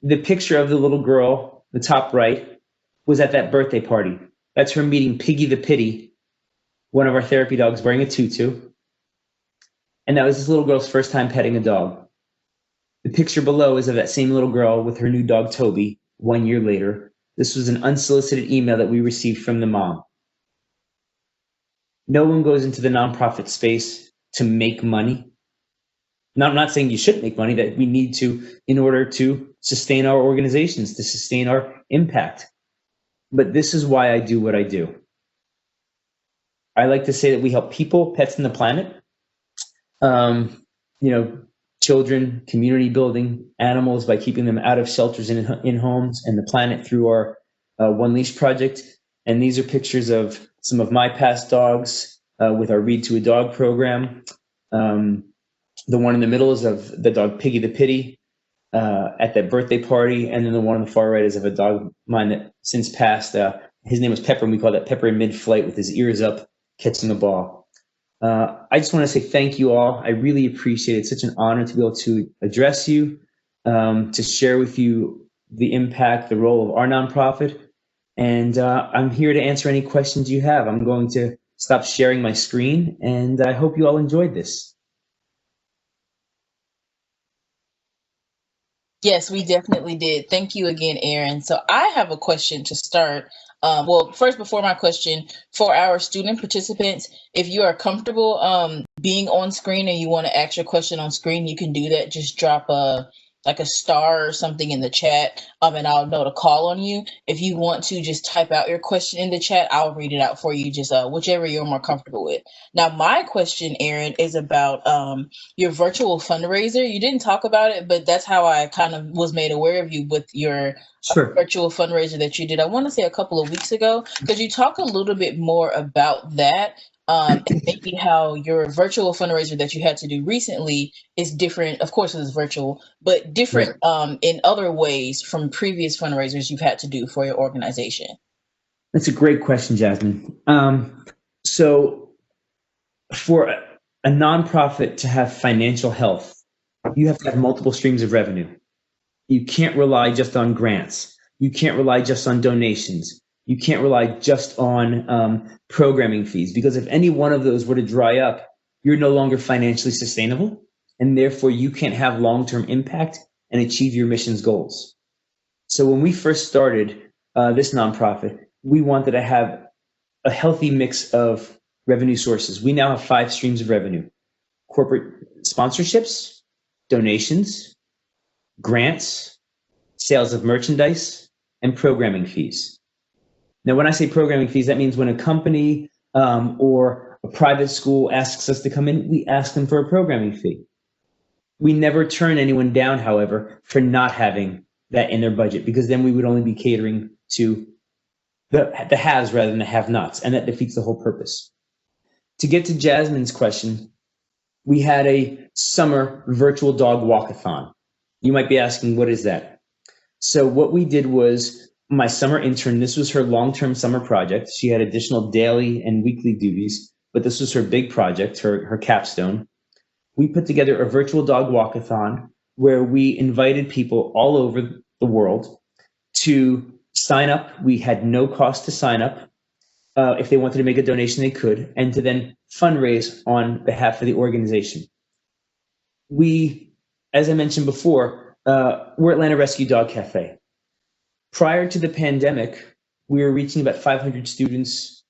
the picture of the little girl, the top right, was at that birthday party. That's her meeting Piggy the Pitty, one of our therapy dogs, wearing a tutu. And that was this little girl's first time petting a dog. The picture below is of that same little girl with her new dog, Toby, 1 year later. This was an unsolicited email that we received from the mom. No one goes into the nonprofit space to make money. Now, I'm not saying you shouldn't make money, that we need to in order to sustain our organizations, to sustain our impact. But this is why I do what I do. I like to say that we help people, pets, and the planet. Children, community building, animals by keeping them out of shelters and in homes, and the planet through our One Leash project. And these are pictures of some of my past dogs with our Read to a Dog program. The one in the middle is of the dog Piggy the Pitty at that birthday party. And then the one on the far right is of a dog of mine that since passed. His name was Pepper, and we call that Pepper in mid-flight with his ears up, catching a ball. I just want to say thank you all. I really appreciate it. It's such an honor to be able to address you, to share with you the impact, the role of our nonprofit. And I'm here to answer any questions you have. I'm going to stop sharing my screen, and I hope you all enjoyed this. Yes, we definitely did. Thank you again, Aaron. So I have a question to start. Well, first, before my question, for our student participants, if you are comfortable being on screen and you want to ask your question on screen, you can do that. Just drop a star or something in the chat, and I'll know to call on you. If you want to just type out your question in the chat, I'll read it out for you, just whichever you're more comfortable with. Now, my question, Aaron, is about your virtual fundraiser. You didn't talk about it, but that's how I kind of was made aware of you with your virtual fundraiser that you did. I want to say a couple of weeks ago. Could you talk a little bit more about that? And maybe how your virtual fundraiser that you had to do recently is different. Of course, it was virtual, but different in other ways from previous fundraisers you've had to do for your organization. That's a great question, Jasmine. So for a nonprofit to have financial health, you have to have multiple streams of revenue. You can't rely just on grants. You can't rely just on donations. You can't rely just on programming fees, because if any one of those were to dry up, you're no longer financially sustainable, and therefore you can't have long-term impact and achieve your mission's goals. So when we first started this nonprofit, we wanted to have a healthy mix of revenue sources. We now have 5 streams of revenue: corporate sponsorships, donations, grants, sales of merchandise, and programming fees. Now, when I say programming fees, that means when a company or a private school asks us to come in, we ask them for a programming fee. We never turn anyone down, however, for not having that in their budget, because then we would only be catering to the haves rather than the have-nots, and that defeats the whole purpose. To get to Jasmine's question, we had a summer virtual dog walkathon. You might be asking, what is that? So what we did was, my summer intern, this was her long-term summer project. She had additional daily and weekly duties, but this was her big project, her capstone. We put together a virtual dog walkathon where we invited people all over the world to sign up. We had no cost to sign up. If they wanted to make a donation, they could, and to then fundraise on behalf of the organization. We, as I mentioned before, we're Atlanta Rescue Dog Cafe. Prior to the pandemic, we were reaching about 500 students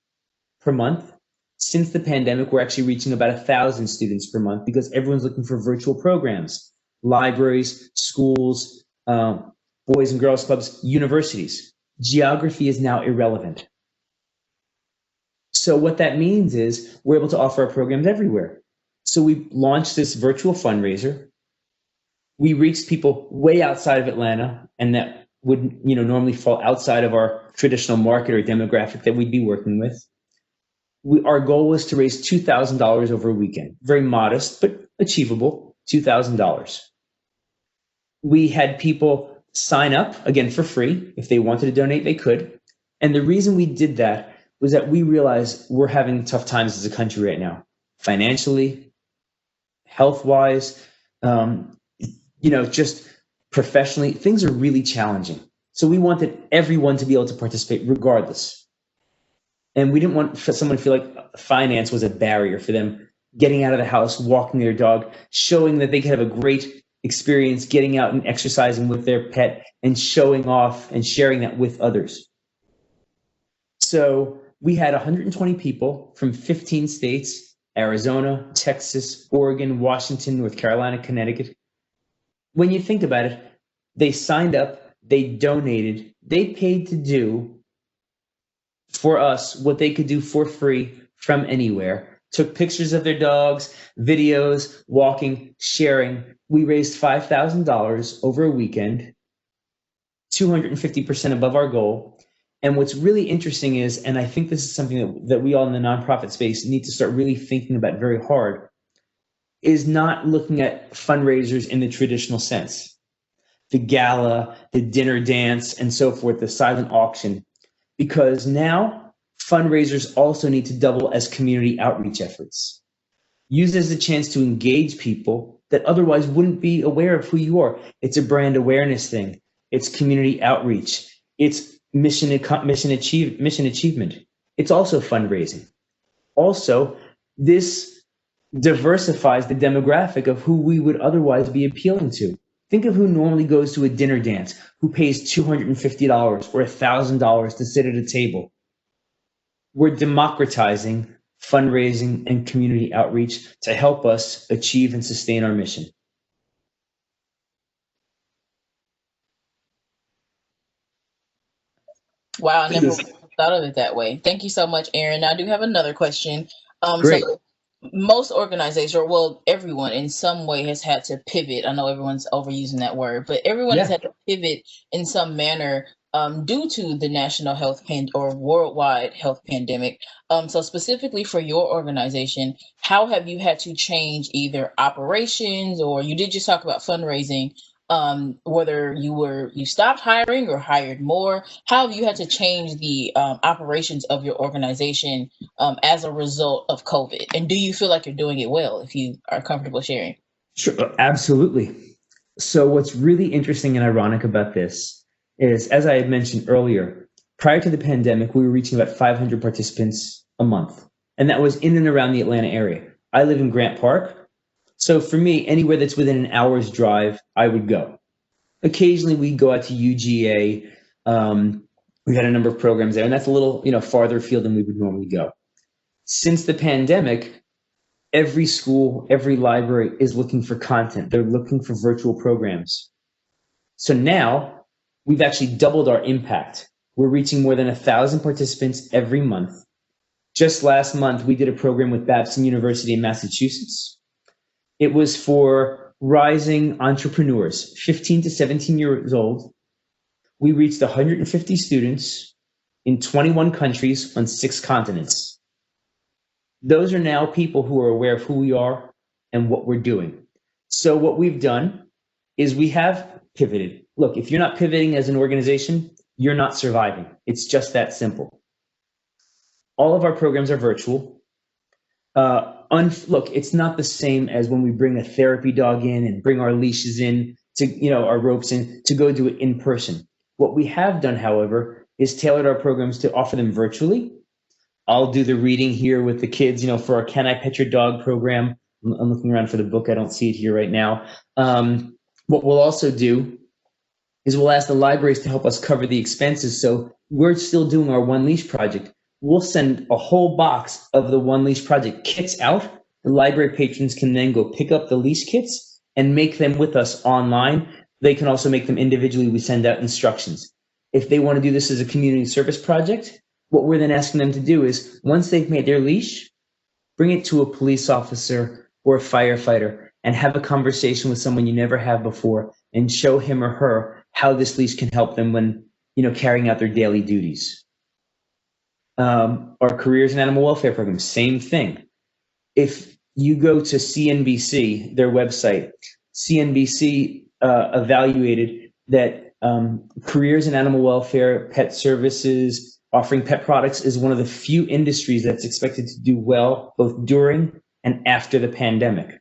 per month. Since the pandemic, we're actually reaching about 1,000 students per month, because everyone's looking for virtual programs: libraries, schools, boys and girls clubs, universities. Geography is now irrelevant. So what that means is we're able to offer our programs everywhere. So we launched this virtual fundraiser. We reached people way outside of Atlanta, and that would normally fall outside of our traditional market or demographic that we'd be working with. Our goal was to raise $2,000 over a weekend. Very modest, but achievable, $2,000. We had people sign up, again, for free. If they wanted to donate, they could. And the reason we did that was that we realized we're having tough times as a country right now, financially, health-wise, just professionally. Things are really challenging. So we wanted everyone to be able to participate regardless. And we didn't want someone to feel like finance was a barrier for them getting out of the house, walking their dog, showing that they could have a great experience getting out and exercising with their pet, and showing off and sharing that with others. So we had 120 people from 15 states: Arizona, Texas, Oregon, Washington, North Carolina, Connecticut. When you think about it, they signed up, they donated, they paid to do for us what they could do for free from anywhere, took pictures of their dogs, videos, walking, sharing. We raised $5,000 over a weekend, 250% above our goal. And what's really interesting is, and I think this is something that we all in the nonprofit space need to start really thinking about very hard, is not looking at fundraisers in the traditional sense. The gala, the dinner dance, and so forth, the silent auction, because now fundraisers also need to double as community outreach efforts. Use it as a chance to engage people that otherwise wouldn't be aware of who you are. It's a brand awareness thing. It's community outreach. It's mission achievement. It's also fundraising. Also, this diversifies the demographic of who we would otherwise be appealing to. Think of who normally goes to a dinner dance, who pays $250 or $1,000 to sit at a table. We're democratizing fundraising and community outreach to help us achieve and sustain our mission. Wow, I never thought of it that way. Thank you so much, Aaron. Now, I do have another question. Great. So most organizations, or well, everyone in some way has had to pivot. I know everyone's overusing that word, but everyone has had to pivot in some manner due to the national health or worldwide health pandemic. So specifically for your organization, how have you had to change either operations, or you did just talk about fundraising, whether you stopped hiring or hired more? How have you had to change the operations of your organization as a result of COVID? And do you feel like you're doing it well, if you are comfortable sharing? Sure, absolutely. So what's really interesting and ironic about this is, as I had mentioned earlier, prior to the pandemic, we were reaching about 500 participants a month, and that was in and around the Atlanta area. I live in Grant Park, so for me, anywhere that's within an hour's drive, I would go. Occasionally, we'd go out to UGA. We had a number of programs there, and that's a little, farther afield than we would normally go. Since the pandemic, every school, every library is looking for content. They're looking for virtual programs. So now we've actually doubled our impact. We're reaching more than 1,000 participants every month. Just last month, we did a program with Babson University in Massachusetts. It was for rising entrepreneurs, 15 to 17 years old. We reached 150 students in 21 countries on 6 continents. Those are now people who are aware of who we are and what we're doing. So what we've done is we have pivoted. Look, if you're not pivoting as an organization, you're not surviving. It's just that simple. All of our programs are virtual. Look, it's not the same as when we bring a therapy dog in and bring our leashes in to, our ropes in to go do it in person. What we have done, however, is tailored our programs to offer them virtually. I'll do the reading here with the kids, for our Can I Pet Your Dog program. I'm looking around for the book. I don't see it here right now. What we'll also do is we'll ask the libraries to help us cover the expenses. So we're still doing our One Leash project. We'll send a whole box of the One Leash project kits out. The library patrons can then go pick up the leash kits and make them with us online. They can also make them individually. We send out instructions. If they want to do this as a community service project, what we're then asking them to do is, once they've made their leash, bring it to a police officer or a firefighter and have a conversation with someone you never have before and show him or her how this leash can help them when, carrying out their daily duties. Our careers and animal welfare program, same thing. If you go to CNBC, their website, CNBC evaluated that careers in animal welfare, pet services, offering pet products is one of the few industries that's expected to do well both during and after the pandemic.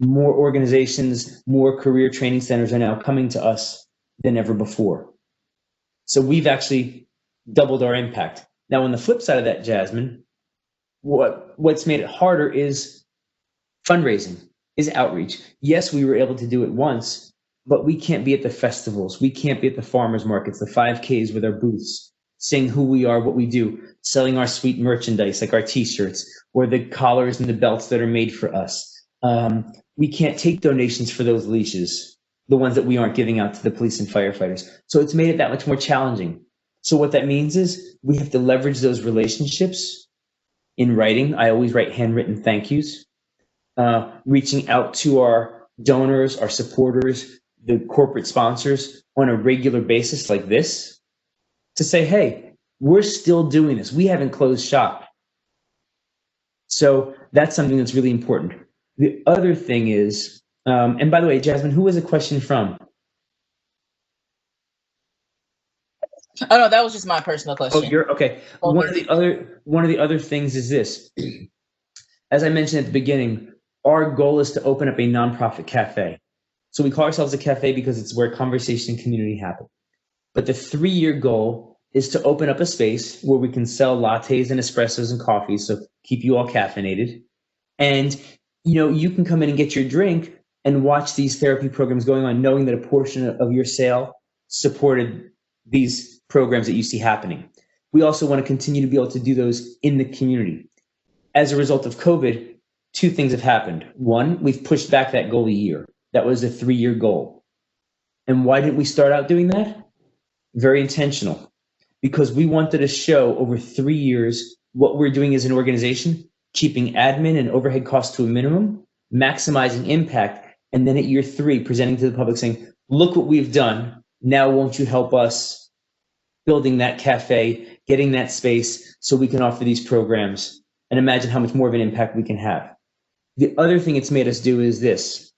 More organizations, more career training centers are now coming to us than ever before. So we've actually doubled our impact. Now, on the flip side of that, Jasmine, what's made it harder is fundraising, is outreach. Yes, we were able to do it once, but we can't be at the festivals. We can't be at the farmers markets, the 5Ks with our booths, saying who we are, what we do, selling our sweet merchandise like our t-shirts or the collars and the belts that are made for us. We can't take donations for those leashes, the ones that we aren't giving out to the police and firefighters. So it's made it that much more challenging. So what that means is we have to leverage those relationships in writing. I always write handwritten thank yous. Reaching out to our donors, our supporters, the corporate sponsors on a regular basis like this to say, hey, we're still doing this. We haven't closed shop. So that's something that's really important. The other thing is, and by the way, Jasmine, who was the question from? Oh no, that was just my personal question. Oh, you're okay. One of the other things is this. As I mentioned at the beginning, our goal is to open up a nonprofit cafe. So we call ourselves a cafe because it's where conversation and community happen. But the 3-year goal is to open up a space where we can sell lattes and espressos and coffees, so keep you all caffeinated. And you can come in and get your drink and watch these therapy programs going on, knowing that a portion of your sale supported these programs that you see happening. We also want to continue to be able to do those in the community. As a result of COVID, 2 things have happened. One, we've pushed back that goal a year. That was a 3-year goal. And why didn't we start out doing that? Very intentional. Because we wanted to show over 3 years what we're doing as an organization, keeping admin and overhead costs to a minimum, maximizing impact, and then at year 3, presenting to the public saying, look what we've done. Now won't you help us building that cafe, getting that space so we can offer these programs, and imagine how much more of an impact we can have. The other thing it's made us do is this,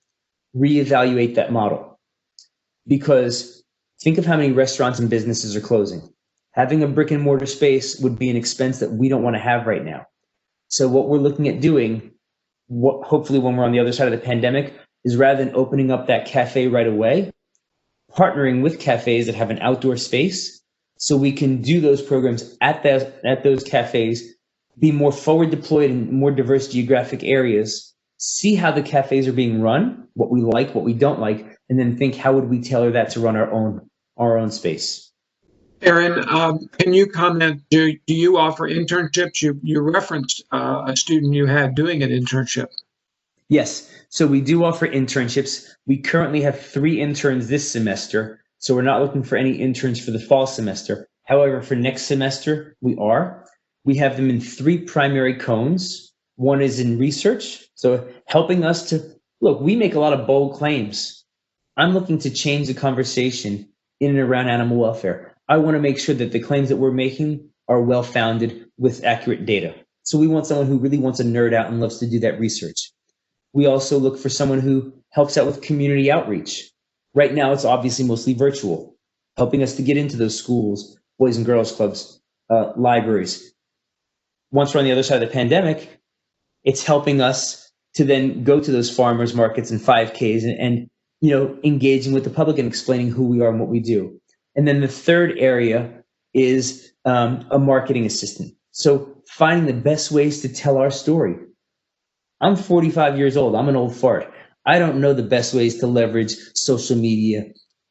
reevaluate that model. Because think of how many restaurants and businesses are closing. Having a brick and mortar space would be an expense that we don't want to have right now. So what we're looking at doing, hopefully when we're on the other side of the pandemic, is rather than opening up that cafe right away, partnering with cafes that have an outdoor space so we can do those programs at those cafes, be more forward deployed in more diverse geographic areas, see how the cafes are being run, what we like, what we don't like, and then think how would we tailor that to run our own space. Erin, can you comment, do you offer internships? You referenced a student you had doing an internship. Yes, so we do offer internships. We currently have 3 interns this semester, so we're not looking for any interns for the fall semester. However, for next semester, we are. We have them in 3 primary cones. One is in research, so helping us to, look, we make a lot of bold claims. I'm looking to change the conversation in and around animal welfare. I want to make sure that the claims that we're making are well-founded with accurate data. So we want someone who really wants to nerd out and loves to do that research. We also look for someone who helps out with community outreach. Right now, it's obviously mostly virtual, helping us to get into those schools, boys and girls clubs, libraries. Once we're on the other side of the pandemic, it's helping us to then go to those farmers markets and 5Ks and engaging with the public and explaining who we are and what we do. And then the third area is a marketing assistant. So finding the best ways to tell our story. I'm 45 years old. I'm an old fart. I don't know the best ways to leverage social media,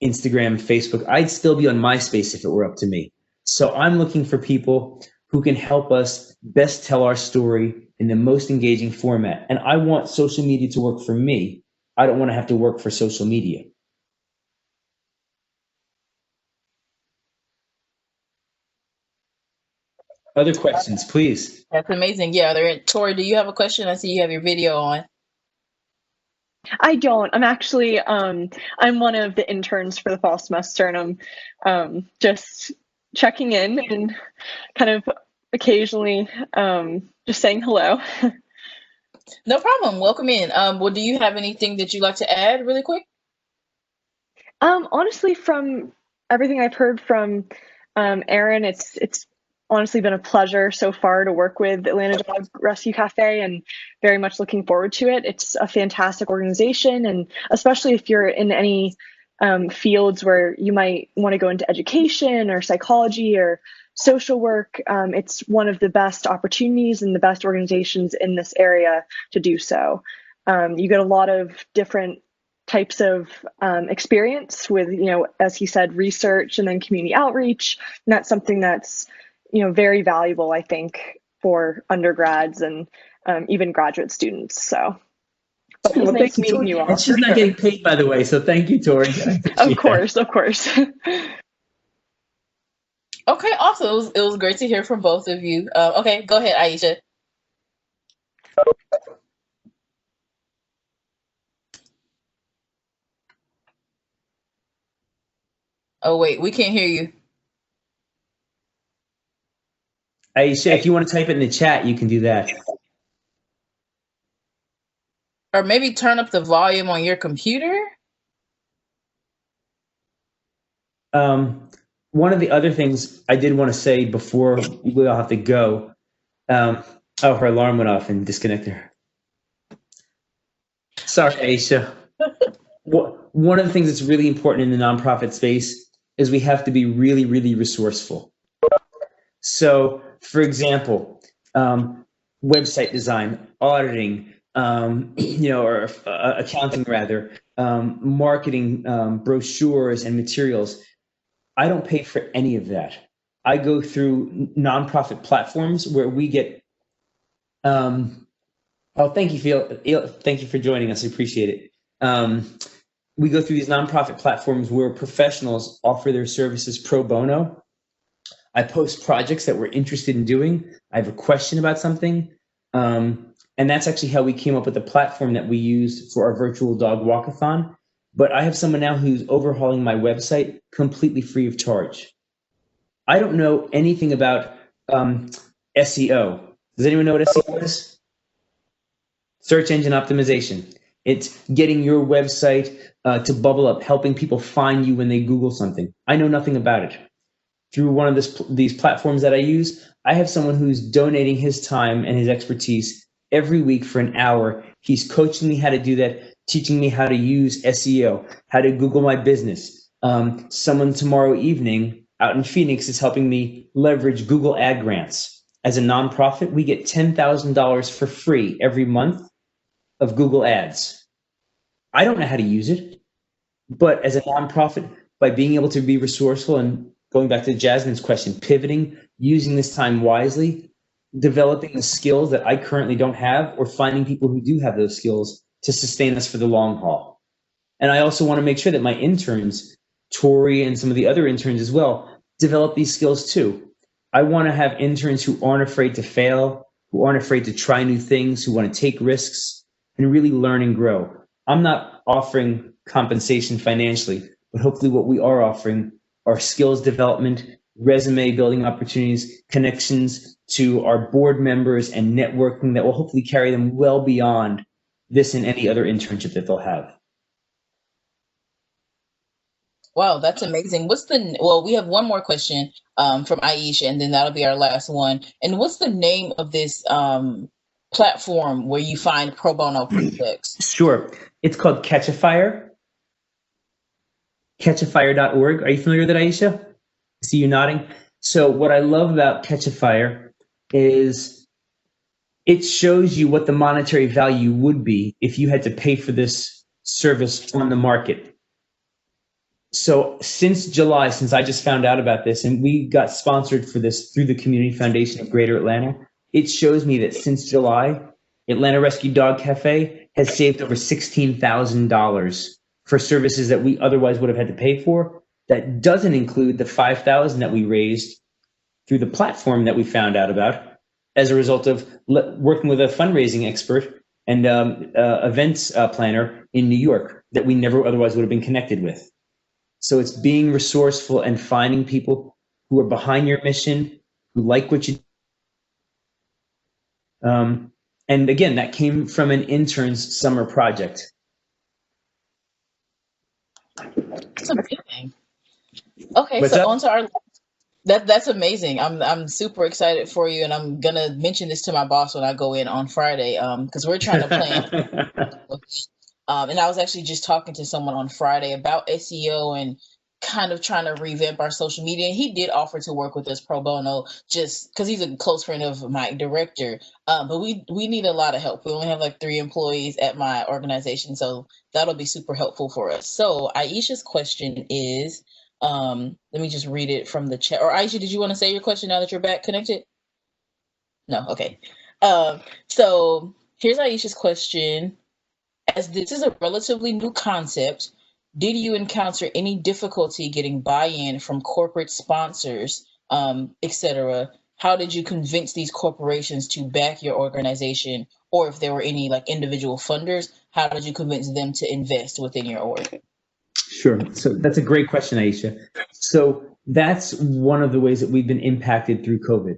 Instagram, Facebook. I'd still be on MySpace if it were up to me. So I'm looking for people who can help us best tell our story in the most engaging format. And I want social media to work for me. I don't want to have to work for social media. Other questions, please. That's amazing. Yeah, Tori, do you have a question? I see you have your video on. I don't. I'm actually I'm one of the interns for the fall semester, and I'm just checking in and kind of occasionally just saying hello. No problem. Welcome in. Well, do you have anything that you'd like to add really quick? Honestly, from everything I've heard from Erin, it's honestly been a pleasure so far to work with Atlanta Dog Rescue Cafe, and very much looking forward to it. It's a fantastic organization, and especially if you're in any fields where you might want to go into education or psychology or social work, it's one of the best opportunities and the best organizations in this area to do so. You get a lot of different types of experience with, as he said, research and then community outreach. And that's something that's very valuable, I think, for undergrads and even graduate students. So it was nice meeting you all. And she's not getting paid, by the way, so thank you, Tori. Of course. Okay, awesome. It was great to hear from both of you. Okay, go ahead, Aisha. Oh, wait, we can't hear you. Aisha, if you want to type it in the chat, you can do that. Or maybe turn up the volume on your computer. One of the other things I did want to say before we all have to go, oh, her alarm went off and disconnected her. Sorry, Aisha. One of the things that's really important in the nonprofit space is we have to be really, really resourceful. So, for example, website design, auditing, or accounting rather, marketing, brochures and materials. I don't pay for any of that. I go through nonprofit platforms where we get. Thank you, Phil. Thank you for joining us. I appreciate it. We go through these nonprofit platforms where professionals offer their services pro bono. I post projects that we're interested in doing. I have a question about something. And that's actually how we came up with the platform that we use for our virtual Dog Walkathon. But I have someone now who's overhauling my website completely free of charge. I don't know anything about SEO. Does anyone know what SEO is? Search engine optimization. It's getting your website to bubble up, helping people find you when they Google something. I know nothing about it. Through one of these platforms that I use, I have someone who's donating his time and his expertise every week for an hour. He's coaching me how to do that, teaching me how to use SEO, how to Google my business. Someone tomorrow evening out in Phoenix is helping me leverage Google Ad Grants. As a nonprofit, we get $10,000 for free every month of Google Ads. I don't know how to use it, but as a nonprofit, by being able to be resourceful and going back to Jasmine's question, pivoting, using this time wisely, developing the skills that I currently don't have, or finding people who do have those skills to sustain us for the long haul. And I also want to make sure that my interns, Tori and some of the other interns as well, develop these skills too. I want to have interns who aren't afraid to fail, who aren't afraid to try new things, who want to take risks and really learn and grow. I'm not offering compensation financially, but hopefully what we are offering are skills development, resume building opportunities, connections to our board members, and networking that will hopefully carry them well beyond this and any other internship that they'll have. Wow, that's amazing. Well, we have one more question from Aisha, and then that'll be our last one. And what's the name of this platform where you find pro bono projects? Sure. It's called Catchafire. Catchafire.org. Are you familiar with it, Aisha? I see you nodding. So what I love about Catchafire is it shows you what the monetary value would be if you had to pay for this service on the market. So since July, since I just found out about this, and we got sponsored for this through the Community Foundation of Greater Atlanta, it shows me that since July, Atlanta Rescue Dog Cafe has saved over $16,000 for services that we otherwise would have had to pay for. That doesn't include the $5,000 that we raised through the platform that we found out about as a result of working with a fundraising expert and events planner in New York that we never otherwise would have been connected with. So it's being resourceful and finding people who are behind your mission, who like what you do. And again, that came from an intern's summer project. That's amazing. Okay, What's so up? on to our that's amazing. I'm super excited for you, and I'm gonna mention this to my boss when I go in on Friday. Because we're trying to plan. And I was actually just talking to someone on Friday about SEO and kind of trying to revamp our social media. And he did offer to work with us pro bono just because he's a close friend of my director. But we need a lot of help. We only have like 3 employees at my organization, so that'll be super helpful for us. So Aisha's question is, let me just read it from the chat. Or Aisha, did you want to say your question now that you're back connected? No, okay. So here's Aisha's question. As this is a relatively new concept, did you encounter any difficulty getting buy-in from corporate sponsors, etc.? how did you convince these corporations to back your organization? Or if there were any like individual funders, how did you convince them to invest within your org? Sure. So that's a great question, Aisha. So that's one of the ways that we've been impacted through COVID.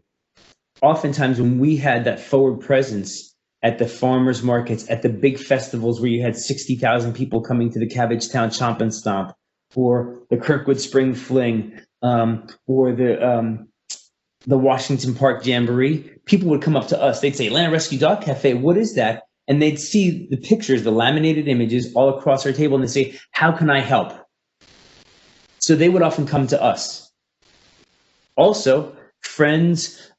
Oftentimes when we had that forward presence at the farmers markets, at the big festivals where you had 60,000 people coming to the Cabbagetown Chomp and Stomp, or the Kirkwood Spring Fling, or the Washington Park Jamboree, people would come up to us. They'd say, Atlanta Rescue Dog Cafe, what is that? And they'd see the pictures, the laminated images all across our table, and they'd say, how can I help? So they would often come to us. Also, friends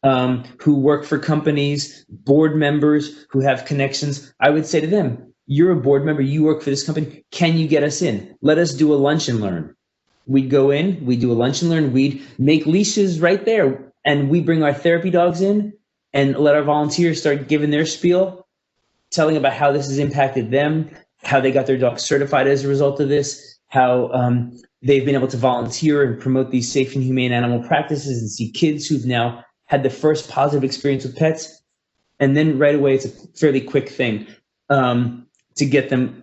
who work for companies, board members who have connections, I would say to them, you're a board member, you work for this company, can you get us in? Let us do a lunch and learn. We'd go in, we'd do a lunch and learn, we'd make leashes right there, and we bring our therapy dogs in and let our volunteers start giving their spiel, telling about how this has impacted them, how they got their dogs certified as a result of this, how they've been able to volunteer and promote these safe and humane animal practices and see kids who've now had the first positive experience with pets. And then right away, it's a fairly quick thing to get them,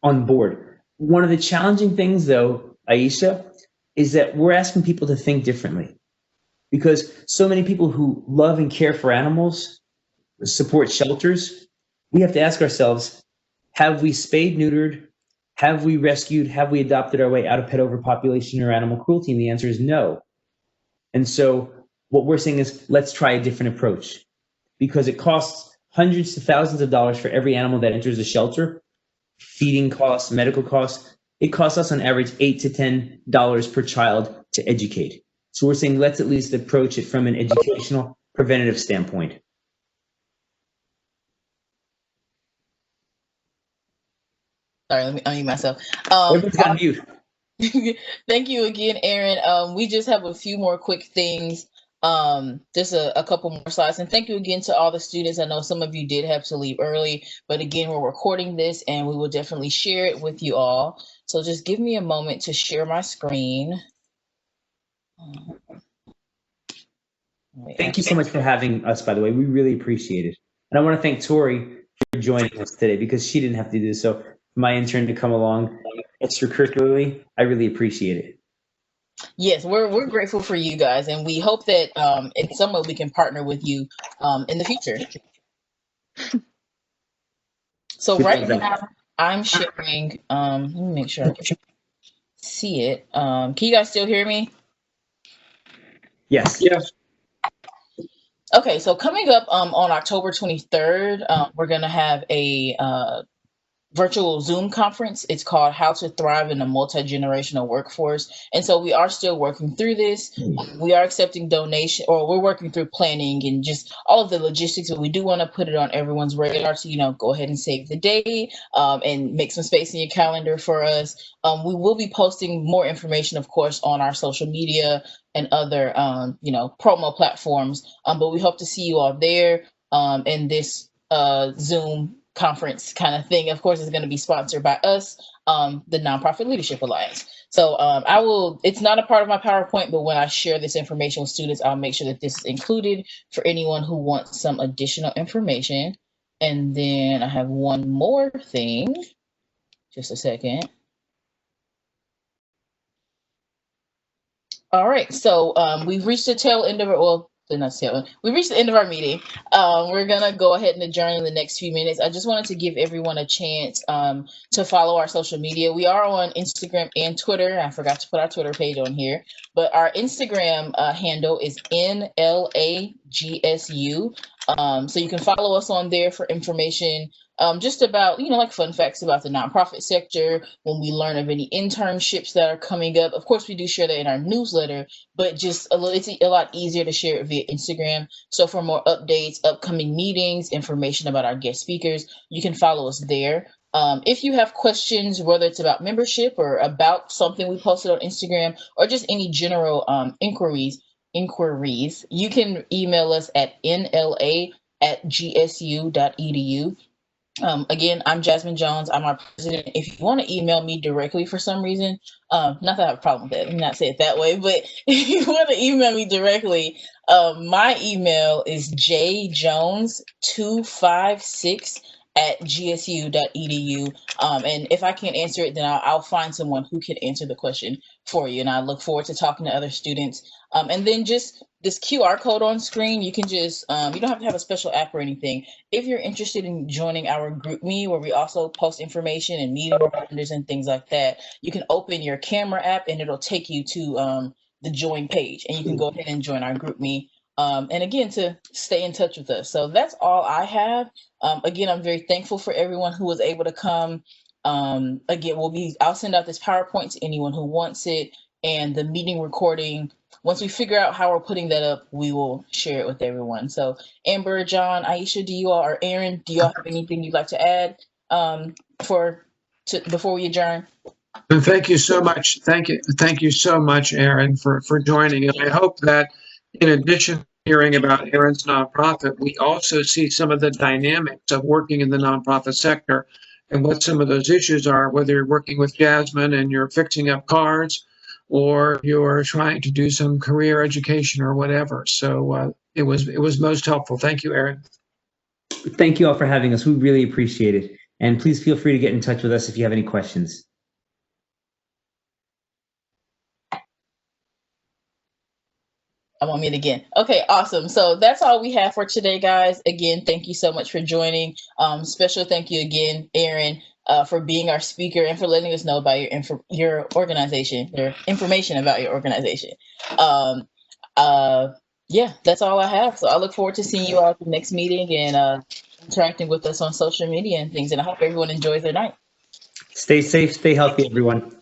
on board. One of the challenging things, though, Aisha, is that we're asking people to think differently, because so many people who love and care for animals, support shelters, we have to ask ourselves, have we spayed, neutered, have we rescued, have we adopted our way out of pet overpopulation or animal cruelty? And the answer is no. And so what we're saying is, let's try a different approach, because it costs hundreds to thousands of dollars for every animal that enters a shelter, feeding costs, medical costs. It costs us on average $8 to $10 per child to educate. So we're saying, let's at least approach it from an educational, preventative standpoint. Sorry, let me unmute myself. Everyone's got mute. Thank you again, Aaron. We just have a few more quick things, just a couple more slides. And thank you again to all the students. I know some of you did have to leave early, but again, we're recording this and we will definitely share it with you all. So just give me a moment to share my screen. Thank you so much for having us, by the way. We really appreciate it. And I want to thank Tori for joining us today, because she didn't have to do this. So my intern to come along extracurricularly, I really appreciate it. Yes, we're grateful for you guys, and we hope that in some way we can partner with you in the future. So right now I'm sharing. Let me make sure I can see it. Can you guys still hear me? Yes. Yes. Okay, so coming up on October 23rd, we're going to have a virtual Zoom conference. It's called How to Thrive in a Multi-Generational Workforce. And so we are still working through this. We are accepting donation, or we're working through planning and just all of the logistics, but we do want to put it on everyone's radar to, go ahead and save the day and make some space in your calendar for us. We will be posting more information, of course, on our social media and other, promo platforms. But we hope to see you all there in this Zoom conference kind of thing. Of course, it's going to be sponsored by us, the Nonprofit Leadership Alliance. So it's not a part of my PowerPoint, but when I share this information with students, I'll make sure that this is included for anyone who wants some additional information. And then I have one more thing, just a second. All right, so we've reached the tail end of it. We reached the end of our meeting. We're gonna go ahead and adjourn in the next few minutes. I just wanted to give everyone a chance to follow our social media. We are on Instagram and Twitter. I forgot to put our Twitter page on here, but our Instagram handle is NLA GSU. So you can follow us on there for information just about, like fun facts about the nonprofit sector, when we learn of any internships that are coming up. Of course, we do share that in our newsletter, but it's a lot easier to share it via Instagram. So for more updates, upcoming meetings, information about our guest speakers, you can follow us there. If you have questions, whether it's about membership or about something we posted on Instagram, or just any general inquiries, you can email us at nla@gsu.edu. Again, I'm Jasmine Jones. I'm our president. If you want to email me directly for some reason, not that I have a problem with that, let me not say it that way, but if you want to email me directly, My email is jjones256@gsu.edu. And if I can't answer it, then I'll find someone who can answer the question for you. And I look forward to talking to other students. And then just this QR code on screen, you can just, you don't have to have a special app or anything. If you're interested in joining our group me, where we also post information and meeting reminders and things like that, you can open your camera app and it'll take you to the join page, and you can go ahead and join our group me. And again, to stay in touch with us. So that's all I have. Again, I'm very thankful for everyone who was able to come. Again, I'll send out this PowerPoint to anyone who wants it, and the meeting recording. Once we figure out how we're putting that up, we will share it with everyone. So Amber, John, Aisha, or Aaron, do you all have anything you'd like to add before we adjourn? And thank you so much. Thank you so much, Aaron, for joining. And I hope that in addition to hearing about Aaron's nonprofit, we also see some of the dynamics of working in the nonprofit sector and what some of those issues are, whether you're working with Jasmine and you're fixing up cars, or you're trying to do some career education or whatever. So it was most helpful. Thank you, Aaron. Thank you all for having us. We really appreciate it. And please feel free to get in touch with us if you have any questions. I'm on mute again. Okay, awesome. So that's all we have for today, guys. Again, thank you so much for joining. Special thank you again, Aaron, for being our speaker and for letting us know about your organization, your information about your organization. Yeah, that's all I have. So I look forward to seeing you all at the next meeting and interacting with us on social media and things. And I hope everyone enjoys their night. Stay safe, stay healthy, everyone.